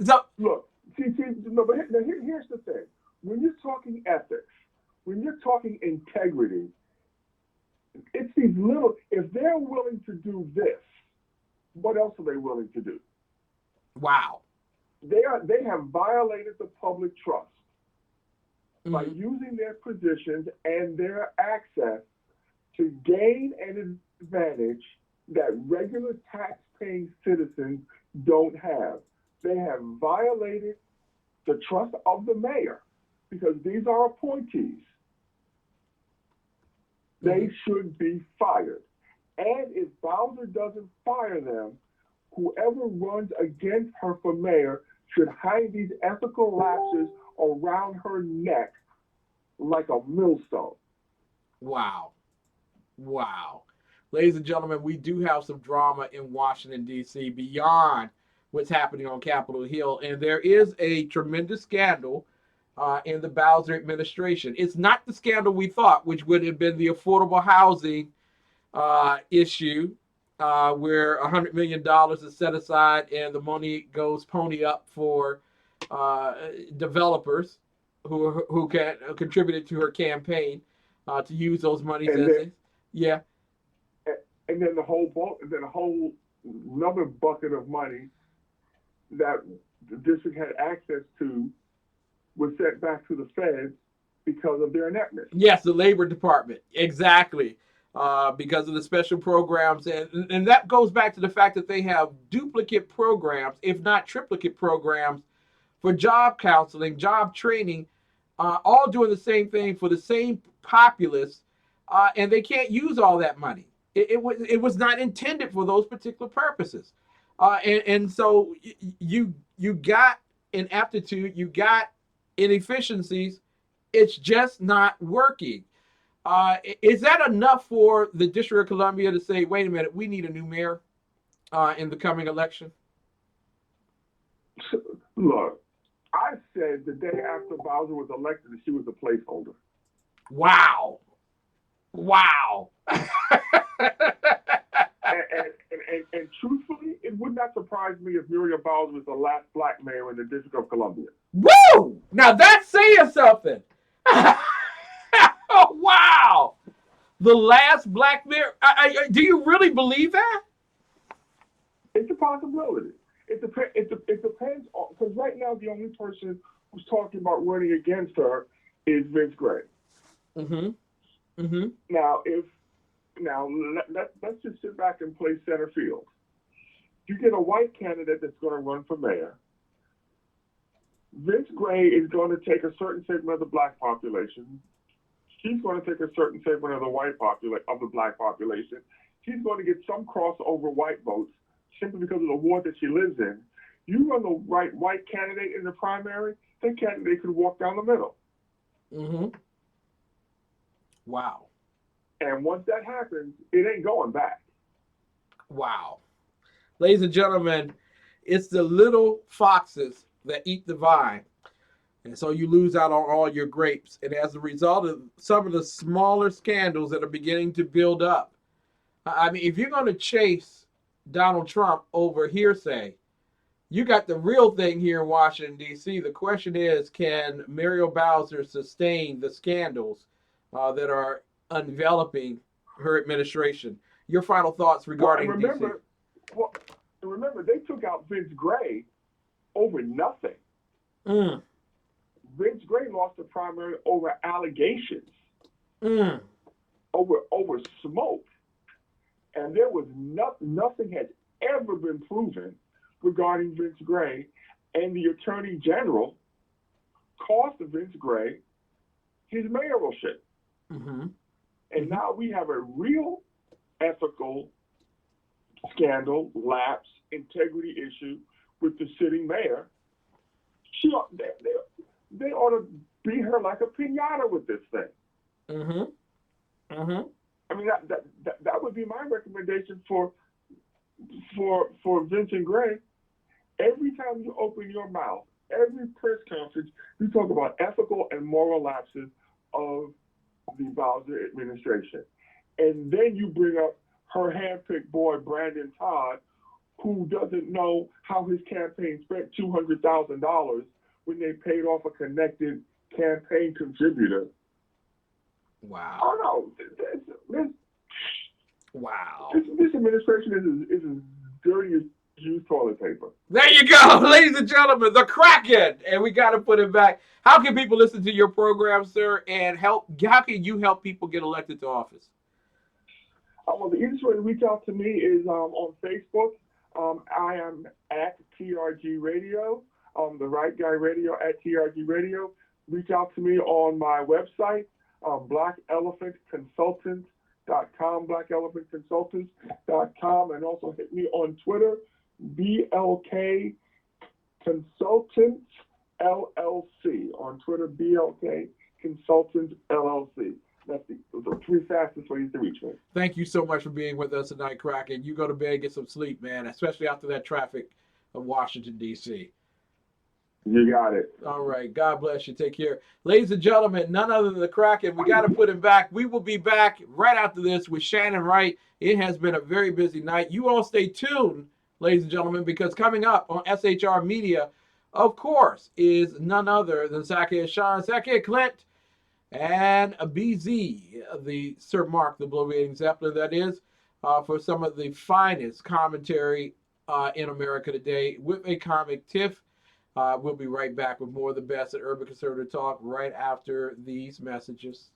So, look, see, no, but here's the thing. When you're talking ethics, when you're talking integrity, it's these little, if they're willing to do this, what else are they willing to do? Wow. They have violated the public trust by using their positions and their access to gain an advantage that regular tax-paying citizens don't have. They have violated the trust of the mayor because these are appointees. They should be fired. And if Bowser doesn't fire them, whoever runs against her for mayor should hang these ethical lapses around her neck like a millstone. Wow. Wow. Ladies and gentlemen, we do have some drama in Washington, D.C. beyond what's happening on Capitol Hill. And there is a tremendous scandal in the Bowser administration. It's not the scandal we thought, which would have been the affordable housing issue, where $100 million is set aside and the money goes pony up for developers who can contributed to her campaign to use those monies yeah. And then the whole another bucket of money that the district had access to was sent back to the feds because of their ineptness. Yes, the Labor Department, exactly, because of the special programs, and that goes back to the fact that they have duplicate programs, if not triplicate programs, for job counseling, job training, all doing the same thing for the same populace, and they can't use all that money. It was not intended for those particular purposes, and so you got ineptitude, you got inefficiencies. It's just not working. Is that enough for the District of Columbia to say, wait a minute, we need a new mayor in the coming election? Look, I said the day after Bowser was elected that she was a placeholder. Wow. Wow. and truthfully, it would not surprise me if Muriel Bowser was the last black mayor in the District of Columbia. Woo! Now that's saying something. Oh, wow. The last black mayor. Do you really believe that? It's a possibility. It depends on, because right now the only person who's talking about running against her is Vince Gray. Now, let's just sit back and play center field. You get a white candidate that's going to run for mayor. Vince Gray is going to take a certain segment of the black population. She's going to take a certain segment of the black population. She's going to get some crossover white votes simply because of the ward that she lives in. You run the right white candidate in the primary, that candidate could walk down the middle. Wow. And once that happens, it ain't going back. Wow. Ladies and gentlemen, it's the little foxes that eat the vine. And so you lose out on all your grapes. And as a result of some of the smaller scandals that are beginning to build up, I mean, if you're going to chase Donald Trump over hearsay, you got the real thing here in Washington, D.C. The question is, can Muriel Bowser sustain the scandals that are enveloping her administration? Your final thoughts regarding D.C. Remember, they took out Vince Gray over nothing. Vince Gray lost the primary over allegations, over smoke, and there was nothing had ever been proven regarding Vince Gray, and the Attorney General cost Vince Gray his mayoralship. And now we have a real ethical scandal, lapse, integrity issue with the sitting mayor. They ought to beat her like a piñata with this thing. I mean, that would be my recommendation for Vincent Gray. Every time you open your mouth, every press conference, you talk about ethical and moral lapses of the Bowser administration. And then you bring up her handpicked boy, Brandon Todd, who doesn't know how his campaign spent $200,000 when they paid off a connected campaign contributor Wow. Oh no, Wow. this administration is as dirty as used toilet paper. There you go, ladies and gentlemen, the Kraken, and we got to put it back. How can people listen to your program, sir, and how can you help people get elected to office? Well, the easiest way to reach out to me is on Facebook. I am at TRG Radio, the Right Guy Radio at TRG Radio. Reach out to me on my website, blackelephantconsultants.com, blackelephantconsultants.com, and also hit me on Twitter, BLK Consultants LLC. On Twitter, BLK Consultants LLC. That's the three fastest ways to reach me. Thank you so much for being with us tonight, Kraken. You go to bed, get some sleep, man, especially after that traffic of Washington, D.C. You got it. All right. God bless you. Take care. Ladies and gentlemen, none other than the Kraken. We got to put him back. We will be back right after this with Shannon Wright. It has been a very busy night. You all stay tuned, ladies and gentlemen, because coming up on SHR Media, of course, is none other than Zacchaeus Sean, Zacchaeus Clint, and a BZ, the Sir Mark, the bloviating Zeppelin, that is, for some of the finest commentary in America today with a comic tiff. We'll be right back with more of the best at Urban Conservative Talk right after these messages.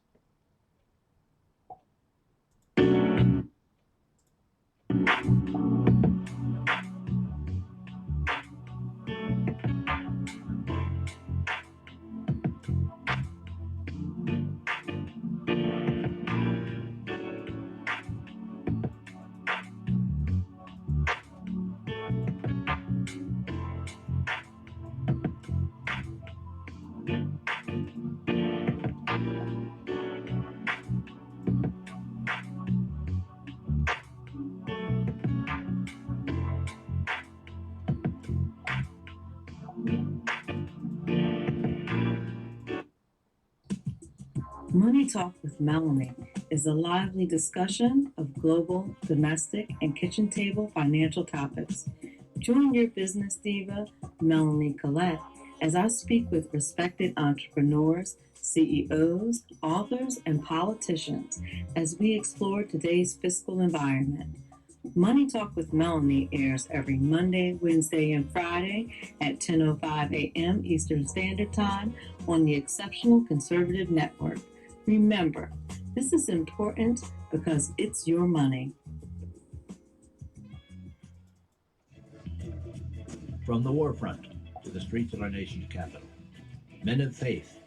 Money Talk with Melanie is a lively discussion of global, domestic, and kitchen table financial topics. Join your business diva, Melanie Collette, as I speak with respected entrepreneurs, CEOs, authors, and politicians as we explore today's fiscal environment. Money Talk with Melanie airs every Monday, Wednesday, and Friday at 10:05 a.m. Eastern Standard Time on the Exceptional Conservative Network. Remember, this is important because it's your money. From the war front to the streets of our nation's capital, men of faith,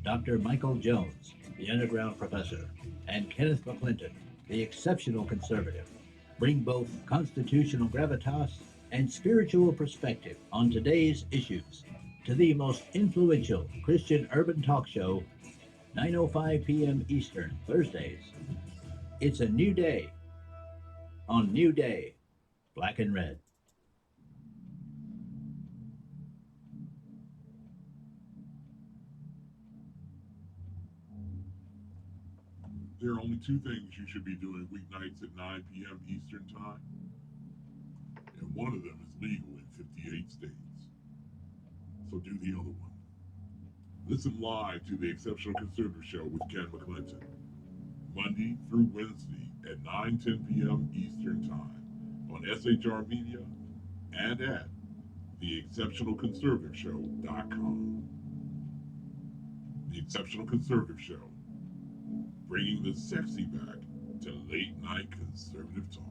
Dr. Michael Jones, the underground professor, and Kenneth McClinton, the exceptional conservative, bring both constitutional gravitas and spiritual perspective on today's issues to the most influential Christian urban talk show, 9:05 p.m. Eastern, Thursdays. It's a new day on New Day, Black and Red. There are only two things you should be doing weeknights at 9 p.m. Eastern Time, and one of them is legal in 58 states. So do the other one. Listen live to The Exceptional Conservative Show with Ken McClinton, Monday through Wednesday at 9:10 p.m. Eastern Time on SHR Media and at theexceptionalconservativeshow.com. The Exceptional Conservative Show, bringing the sexy back to late night conservative talk.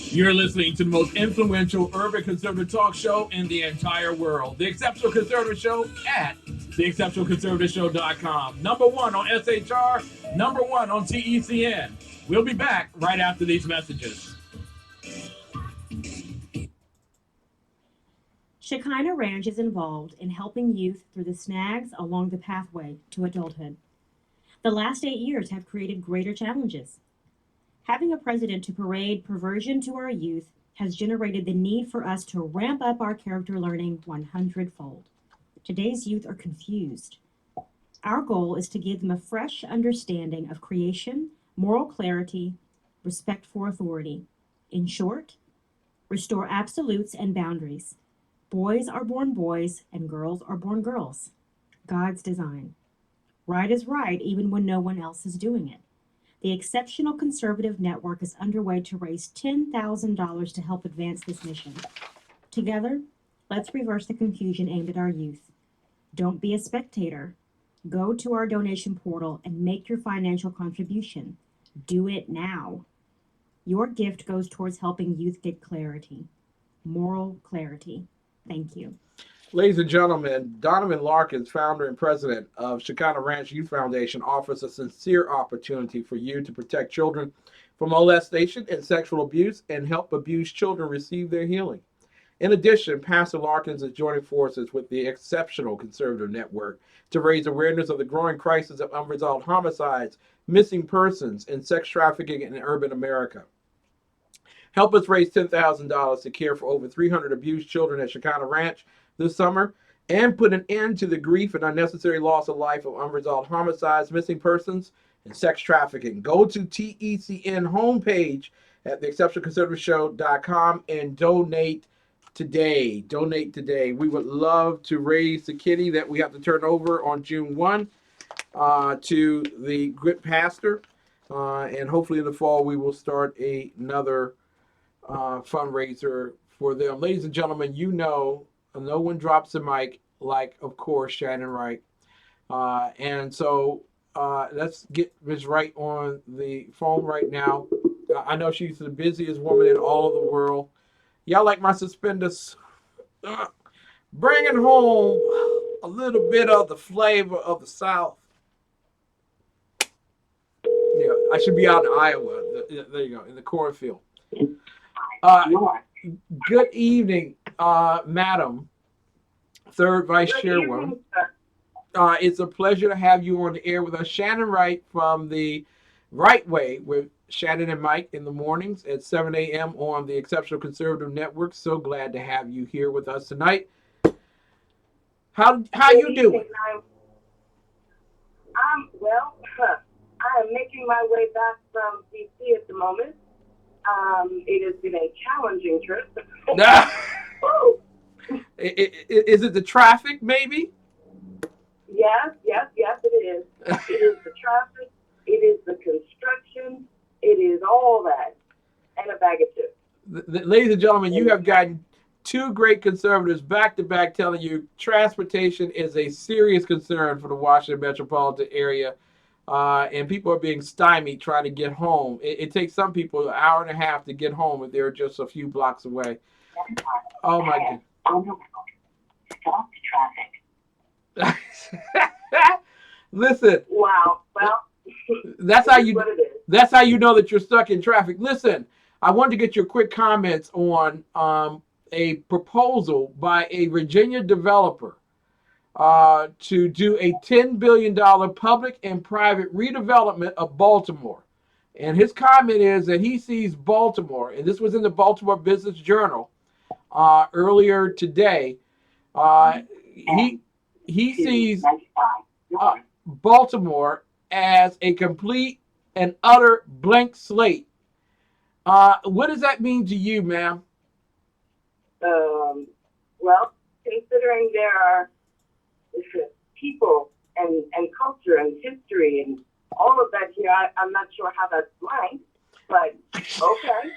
You're listening to the most influential urban conservative talk show in the entire world. The Exceptional Conservative Show at theexceptionalconservativeshow.com. Number one on SHR, number one on TECN. We'll be back right after these messages. Shekinah Ranch is involved in helping youth through the snags along the pathway to adulthood. The last 8 years have created greater challenges. Having a president to parade perversion to our youth has generated the need for us to ramp up our character learning 100-fold. Today's youth are confused. Our goal is to give them a fresh understanding of creation, moral clarity, respect for authority. In short, restore absolutes and boundaries. Boys are born boys and girls are born girls. God's design. Right is right even when no one else is doing it. The Exceptional Conservative Network is underway to raise $10,000 to help advance this mission. Together, let's reverse the confusion aimed at our youth. Don't be a spectator. Go to our donation portal and make your financial contribution. Do it now. Your gift goes towards helping youth get clarity, moral clarity. Thank you. Ladies and gentlemen, Donovan Larkins, founder and president of Shekinah Ranch Youth Foundation, offers a sincere opportunity for you to protect children from molestation and sexual abuse and help abused children receive their healing. In addition, Pastor Larkins is joining forces with the Exceptional Conservative Network to raise awareness of the growing crisis of unresolved homicides, missing persons, and sex trafficking in urban America. Help us raise $10,000 to care for over 300 abused children at Shekinah Ranch this summer and put an end to the grief and unnecessary loss of life of unresolved homicides, missing persons, and sex trafficking. Go to TECN homepage at theexceptionalconservativeshow.com and donate today. Donate today. We would love to raise the kitty that we have to turn over on June 1 to the good pastor. And hopefully in the fall we will start another fundraiser for them. Ladies and gentlemen, you know, no one drops the mic like, of course, Shannon Wright. And so let's get Ms. Wright on the phone right now. I know she's the busiest woman in all of the world. Y'all like my suspenders? Bringing home a little bit of the flavor of the South. Yeah, I should be out in Iowa. There you go, in the cornfield. Good evening, Madam, third Vice Chairwoman. It's a pleasure to have you on the air with us. Shannon Wright from the Right Way with Shannon and Mike in the mornings at 7 a.m. on the Exceptional Conservative Network. So glad to have you here with us tonight. How you doing? Well, I am making my way back from D.C. at the moment. It has been a challenging trip. Is it the traffic, maybe? Yes, it is. It is the traffic. It is the construction. It is all that. And a bag of chips. Ladies and gentlemen, you have gotten two great conservatives back-to-back telling you transportation is a serious concern for the Washington metropolitan area. And people are being stymied trying to get home. It takes some people an hour and a half to get home if they're just a few blocks away. Oh, my God. Stop the traffic. Listen. Wow. Well, that's how you know that you're stuck in traffic. Listen, I wanted to get your quick comments on a proposal by a Virginia developer to do a $10 billion public and private redevelopment of Baltimore. And his comment is that he sees Baltimore, and this was in the Baltimore Business Journal earlier today. He sees Baltimore as a complete and utter blank slate. What does that mean to you, ma'am? Well, considering there are people and culture and history and all of that here, I'm not sure how that's blank, but okay.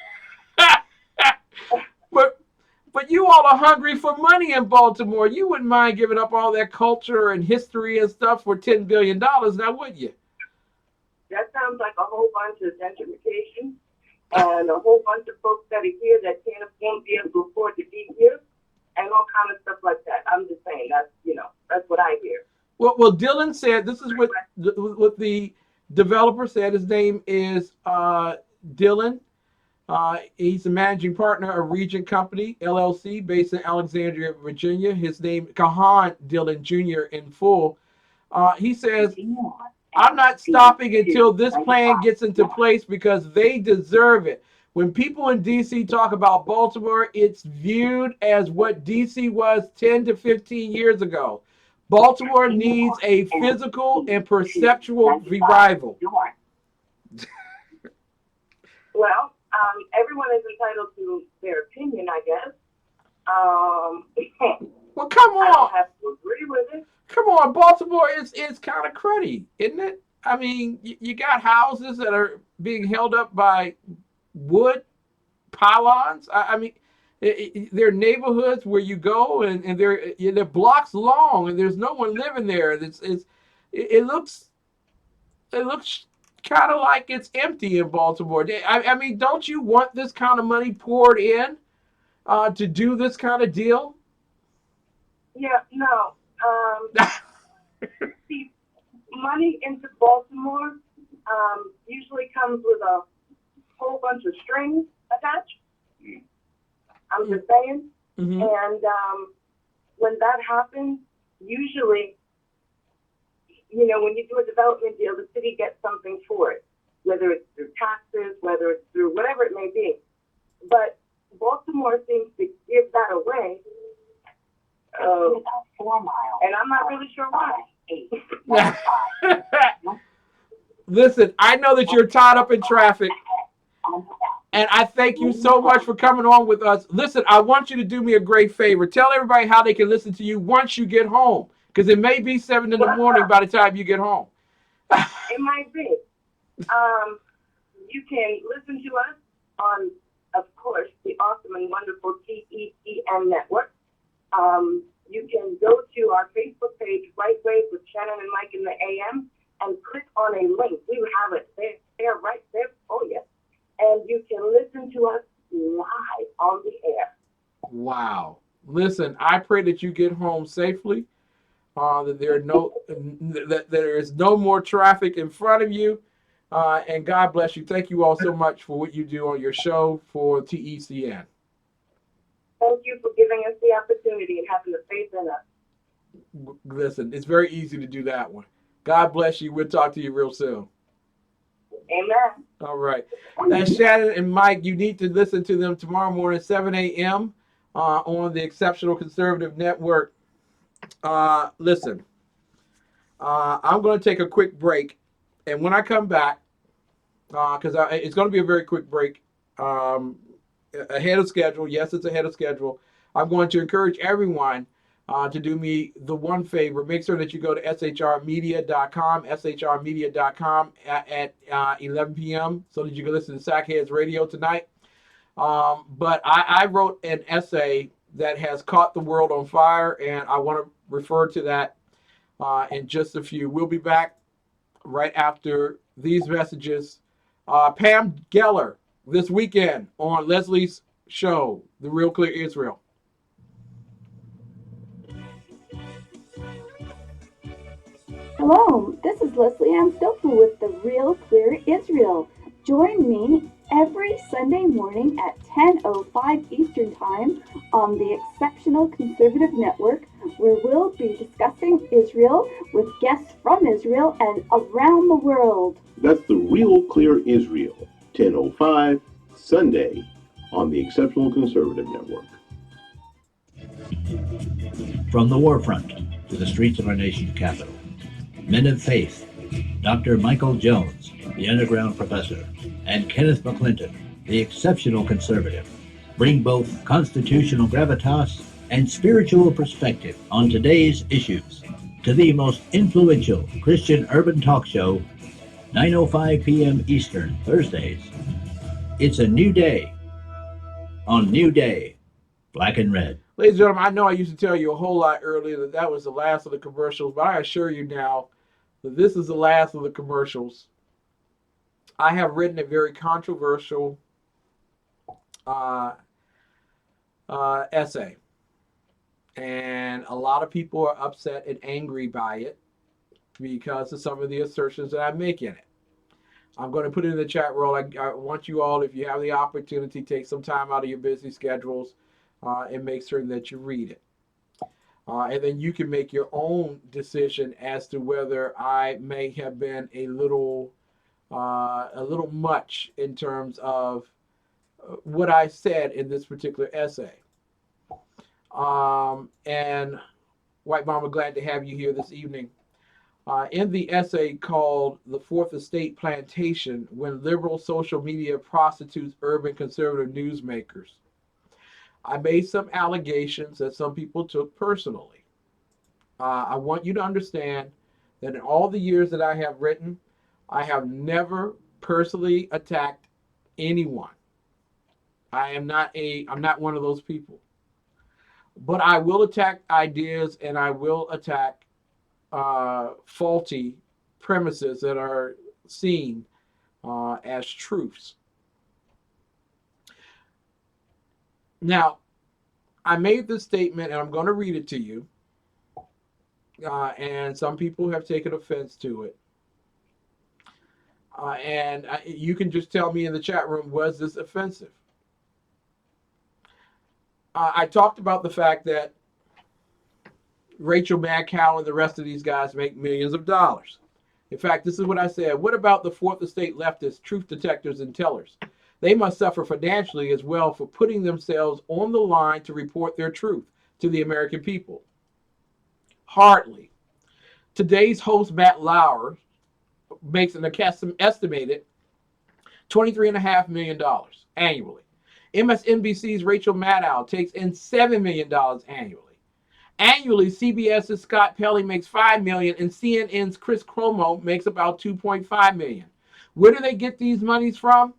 But you all are hungry for money in Baltimore. You wouldn't mind giving up all that culture and history and stuff for $10 billion, now would you? That sounds like a whole bunch of gentrification and a whole bunch of folks that are here that won't be able to afford to be here and all kind of stuff like that. I'm just saying that's what I hear. Well, Dylan said, this is what the developer said. His name is Dylan. He's the managing partner of Regent Company, LLC, based in Alexandria, Virginia. His name, Kahan Dylan Jr. in full. He says, I'm not stopping until this plan gets into place because they deserve it. When people in DC talk about Baltimore, it's viewed as what DC was 10 to 15 years ago. Baltimore needs a physical and perceptual revival. Well, everyone is entitled to their opinion, I guess. Well, come on. I don't have to agree with it. Come on, Baltimore is kind of cruddy, isn't it? I mean, you got houses that are being held up by wood pylons. I mean, there are neighborhoods where you go and they're blocks long and there's no one living there. It looks kind of like it's empty in Baltimore. I mean, don't you want this kind of money poured in to do this kind of deal? Yeah, no. See, money into Baltimore usually comes with a whole bunch of strings attached. I'm just saying. Mm-hmm. And when that happens, usually, you know, when you do a development deal, the city gets something for it, whether it's through taxes, whether it's through whatever it may be. But Baltimore seems to give that away. About 4 miles. And I'm not really sure why. Listen, I know that you're tied up in traffic, and I thank you so much for coming on with us. Listen, I want you to do me a great favor. Tell everybody how they can listen to you once you get home, because it may be 7 in the morning by the time you get home. It might be. You can listen to us on, of course, the awesome and wonderful TECN network. You can go to our Facebook page, Right Wave with Shannon and Mike in the AM, and click on a link. We have it there, right there. Oh, yes. And you can listen to us live on the air. Wow. Listen, I pray that you get home safely, that there is no more traffic in front of you, and God bless you. Thank you all so much for what you do on your show for TECN. Thank you for giving us the opportunity and having the faith in us. Listen, it's very easy to do that one. God bless you. We'll talk to you real soon. Amen. All right. That's Shannon and Mike. You need to listen to them tomorrow morning, 7 a.m. On the Exceptional Conservative Network. Listen, I'm going to take a quick break. And when I come back, because it's going to be a very quick break, ahead of schedule. Yes, it's ahead of schedule. I'm going to encourage everyone to do me the one favor. Make sure that you go to shrmedia.com, shrmedia.com at 11 p.m. so that you can listen to Sackheads Radio tonight. But I wrote an essay that has caught the world on fire, and I want to refer to that in just a few. We'll be back right after these messages. Pam Geller this weekend on Leslie's show, The Real Clear Israel. Hello, this is Leslie Ann Stoffel with The Real Clear Israel. Join me every Sunday morning at 10:05 Eastern Time on the Exceptional Conservative Network, where we'll be discussing Israel with guests from Israel and around the world. That's The Real Clear Israel, 10:05 Sunday on the Exceptional Conservative Network. From the war front to the streets of our nation's capital, men of faith, Dr. Michael Jones, the underground professor, and Kenneth McClinton, the exceptional conservative, bring both constitutional gravitas and spiritual perspective on today's issues to the most influential Christian urban talk show, 9:05 p.m. Eastern, Thursdays. It's a new day on New Day, Black and Red. Ladies and gentlemen, I know I used to tell you a whole lot earlier that was the last of the commercials, but I assure you now that this is the last of the commercials. I have written a very controversial essay, and a lot of people are upset and angry by it because of some of the assertions that I make in it. I'm going to put it in the chat room. I want you all, if you have the opportunity, take some time out of your busy schedules and make certain that you read it. And then you can make your own decision as to whether I may have been a little much in terms of what I said in this particular essay. And White Mama, glad to have you here this evening. In the essay called The Fourth Estate Plantation, When Liberal Social Media Prostitutes Urban Conservative Newsmakers, I made some allegations that some people took personally. I want you to understand that in all the years that I have written, I have never personally attacked anyone. I'm not one of those people. But I will attack ideas, and I will attack faulty premises that are seen as truths. Now, I made this statement, and I'm going to read it to you. And some people have taken offense to it. You can just tell me in the chat room, was this offensive? I talked about the fact that Rachel Madcow and the rest of these guys make millions of dollars. In fact, this is what I said. What about the Fourth Estate leftists, truth detectors, and tellers? They must suffer financially as well for putting themselves on the line to report their truth to the American people. Hardly. Today's host, Matt Lauer, makes an estimated $23.5 million annually. MSNBC's Rachel Maddow takes in $7 million annually. Annually, CBS's Scott Pelley makes $5 million, and CNN's Chris Cuomo makes about $2.5 million. Where do they get these monies from?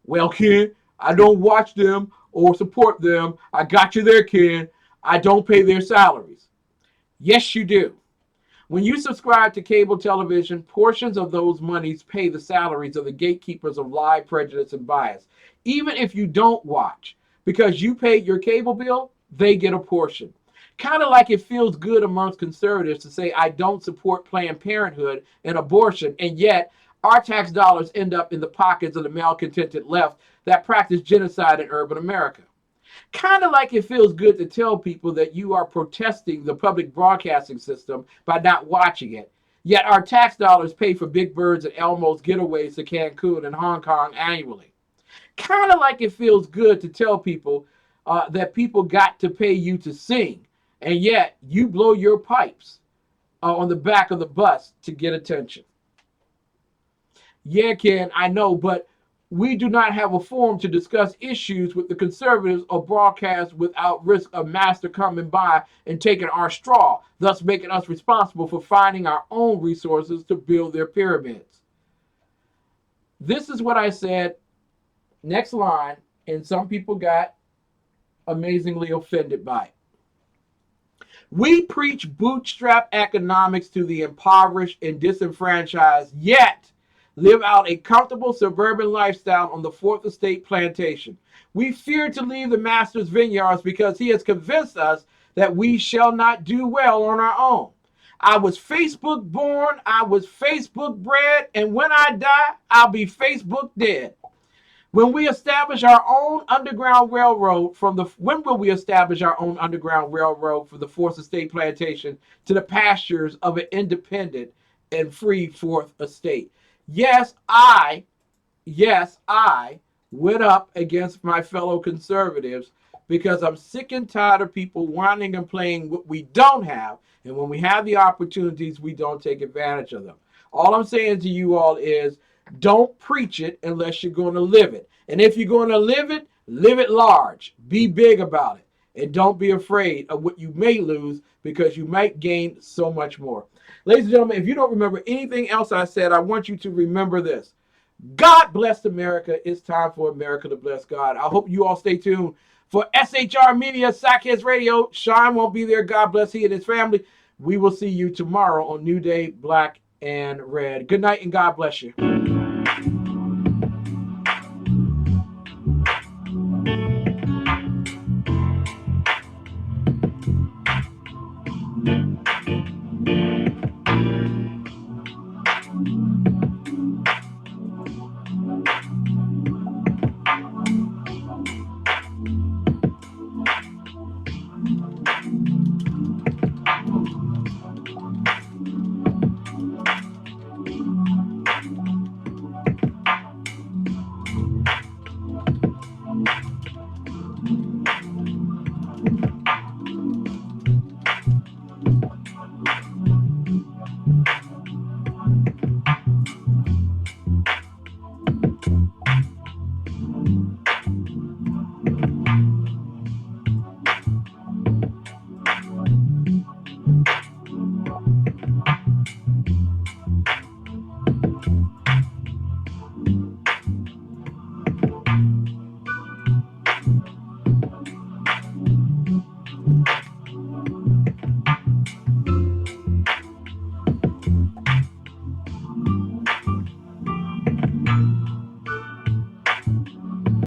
Well, Ken, I don't watch them or support them. I got you there, Ken. I don't pay their salaries. Yes, you do. When you subscribe to cable television, portions of those monies pay the salaries of the gatekeepers of lie, prejudice, and bias. Even if you don't watch, because you paid your cable bill, they get a portion. Kind of like it feels good amongst conservatives to say, I don't support Planned Parenthood and abortion, and yet our tax dollars end up in the pockets of the malcontented left that practice genocide in urban America. Kind of like it feels good to tell people that you are protesting the public broadcasting system by not watching it, yet our tax dollars pay for Big Bird's and Elmo's getaways to Cancun and Hong Kong annually. Kind of like it feels good to tell people that people got to pay you to sing, and yet you blow your pipes on the back of the bus to get attention. Yeah, Ken, I know, but we do not have a forum to discuss issues with the conservatives or broadcast without risk of master coming by and taking our straw, thus making us responsible for finding our own resources to build their pyramids. This is what I said. Next line, and some people got amazingly offended by it. We preach bootstrap economics to the impoverished and disenfranchised, yet live out a comfortable suburban lifestyle on the Fourth Estate plantation. We fear to leave the master's vineyards because he has convinced us that we shall not do well on our own. I was Facebook born, I was Facebook bred, and when I die, I'll be Facebook dead. When we establish our own underground railroad when will we establish our own underground railroad for the Fourth Estate plantation to the pastures of an independent and free Fourth Estate? Yes, I went up against my fellow conservatives because I'm sick and tired of people whining and playing what we don't have, and when we have the opportunities, we don't take advantage of them. All I'm saying to you all is, don't preach it unless you're going to live it. And if you're going to live it large. Be big about it. And don't be afraid of what you may lose, because you might gain so much more. Ladies and gentlemen, if you don't remember anything else I said, I want you to remember this. God bless America. It's time for America to bless God. I hope you all stay tuned for SHR Media, Sackheads Radio. Sean won't be there. God bless he and his family. We will see you tomorrow on New Day, Black and Red. Good night and God bless you.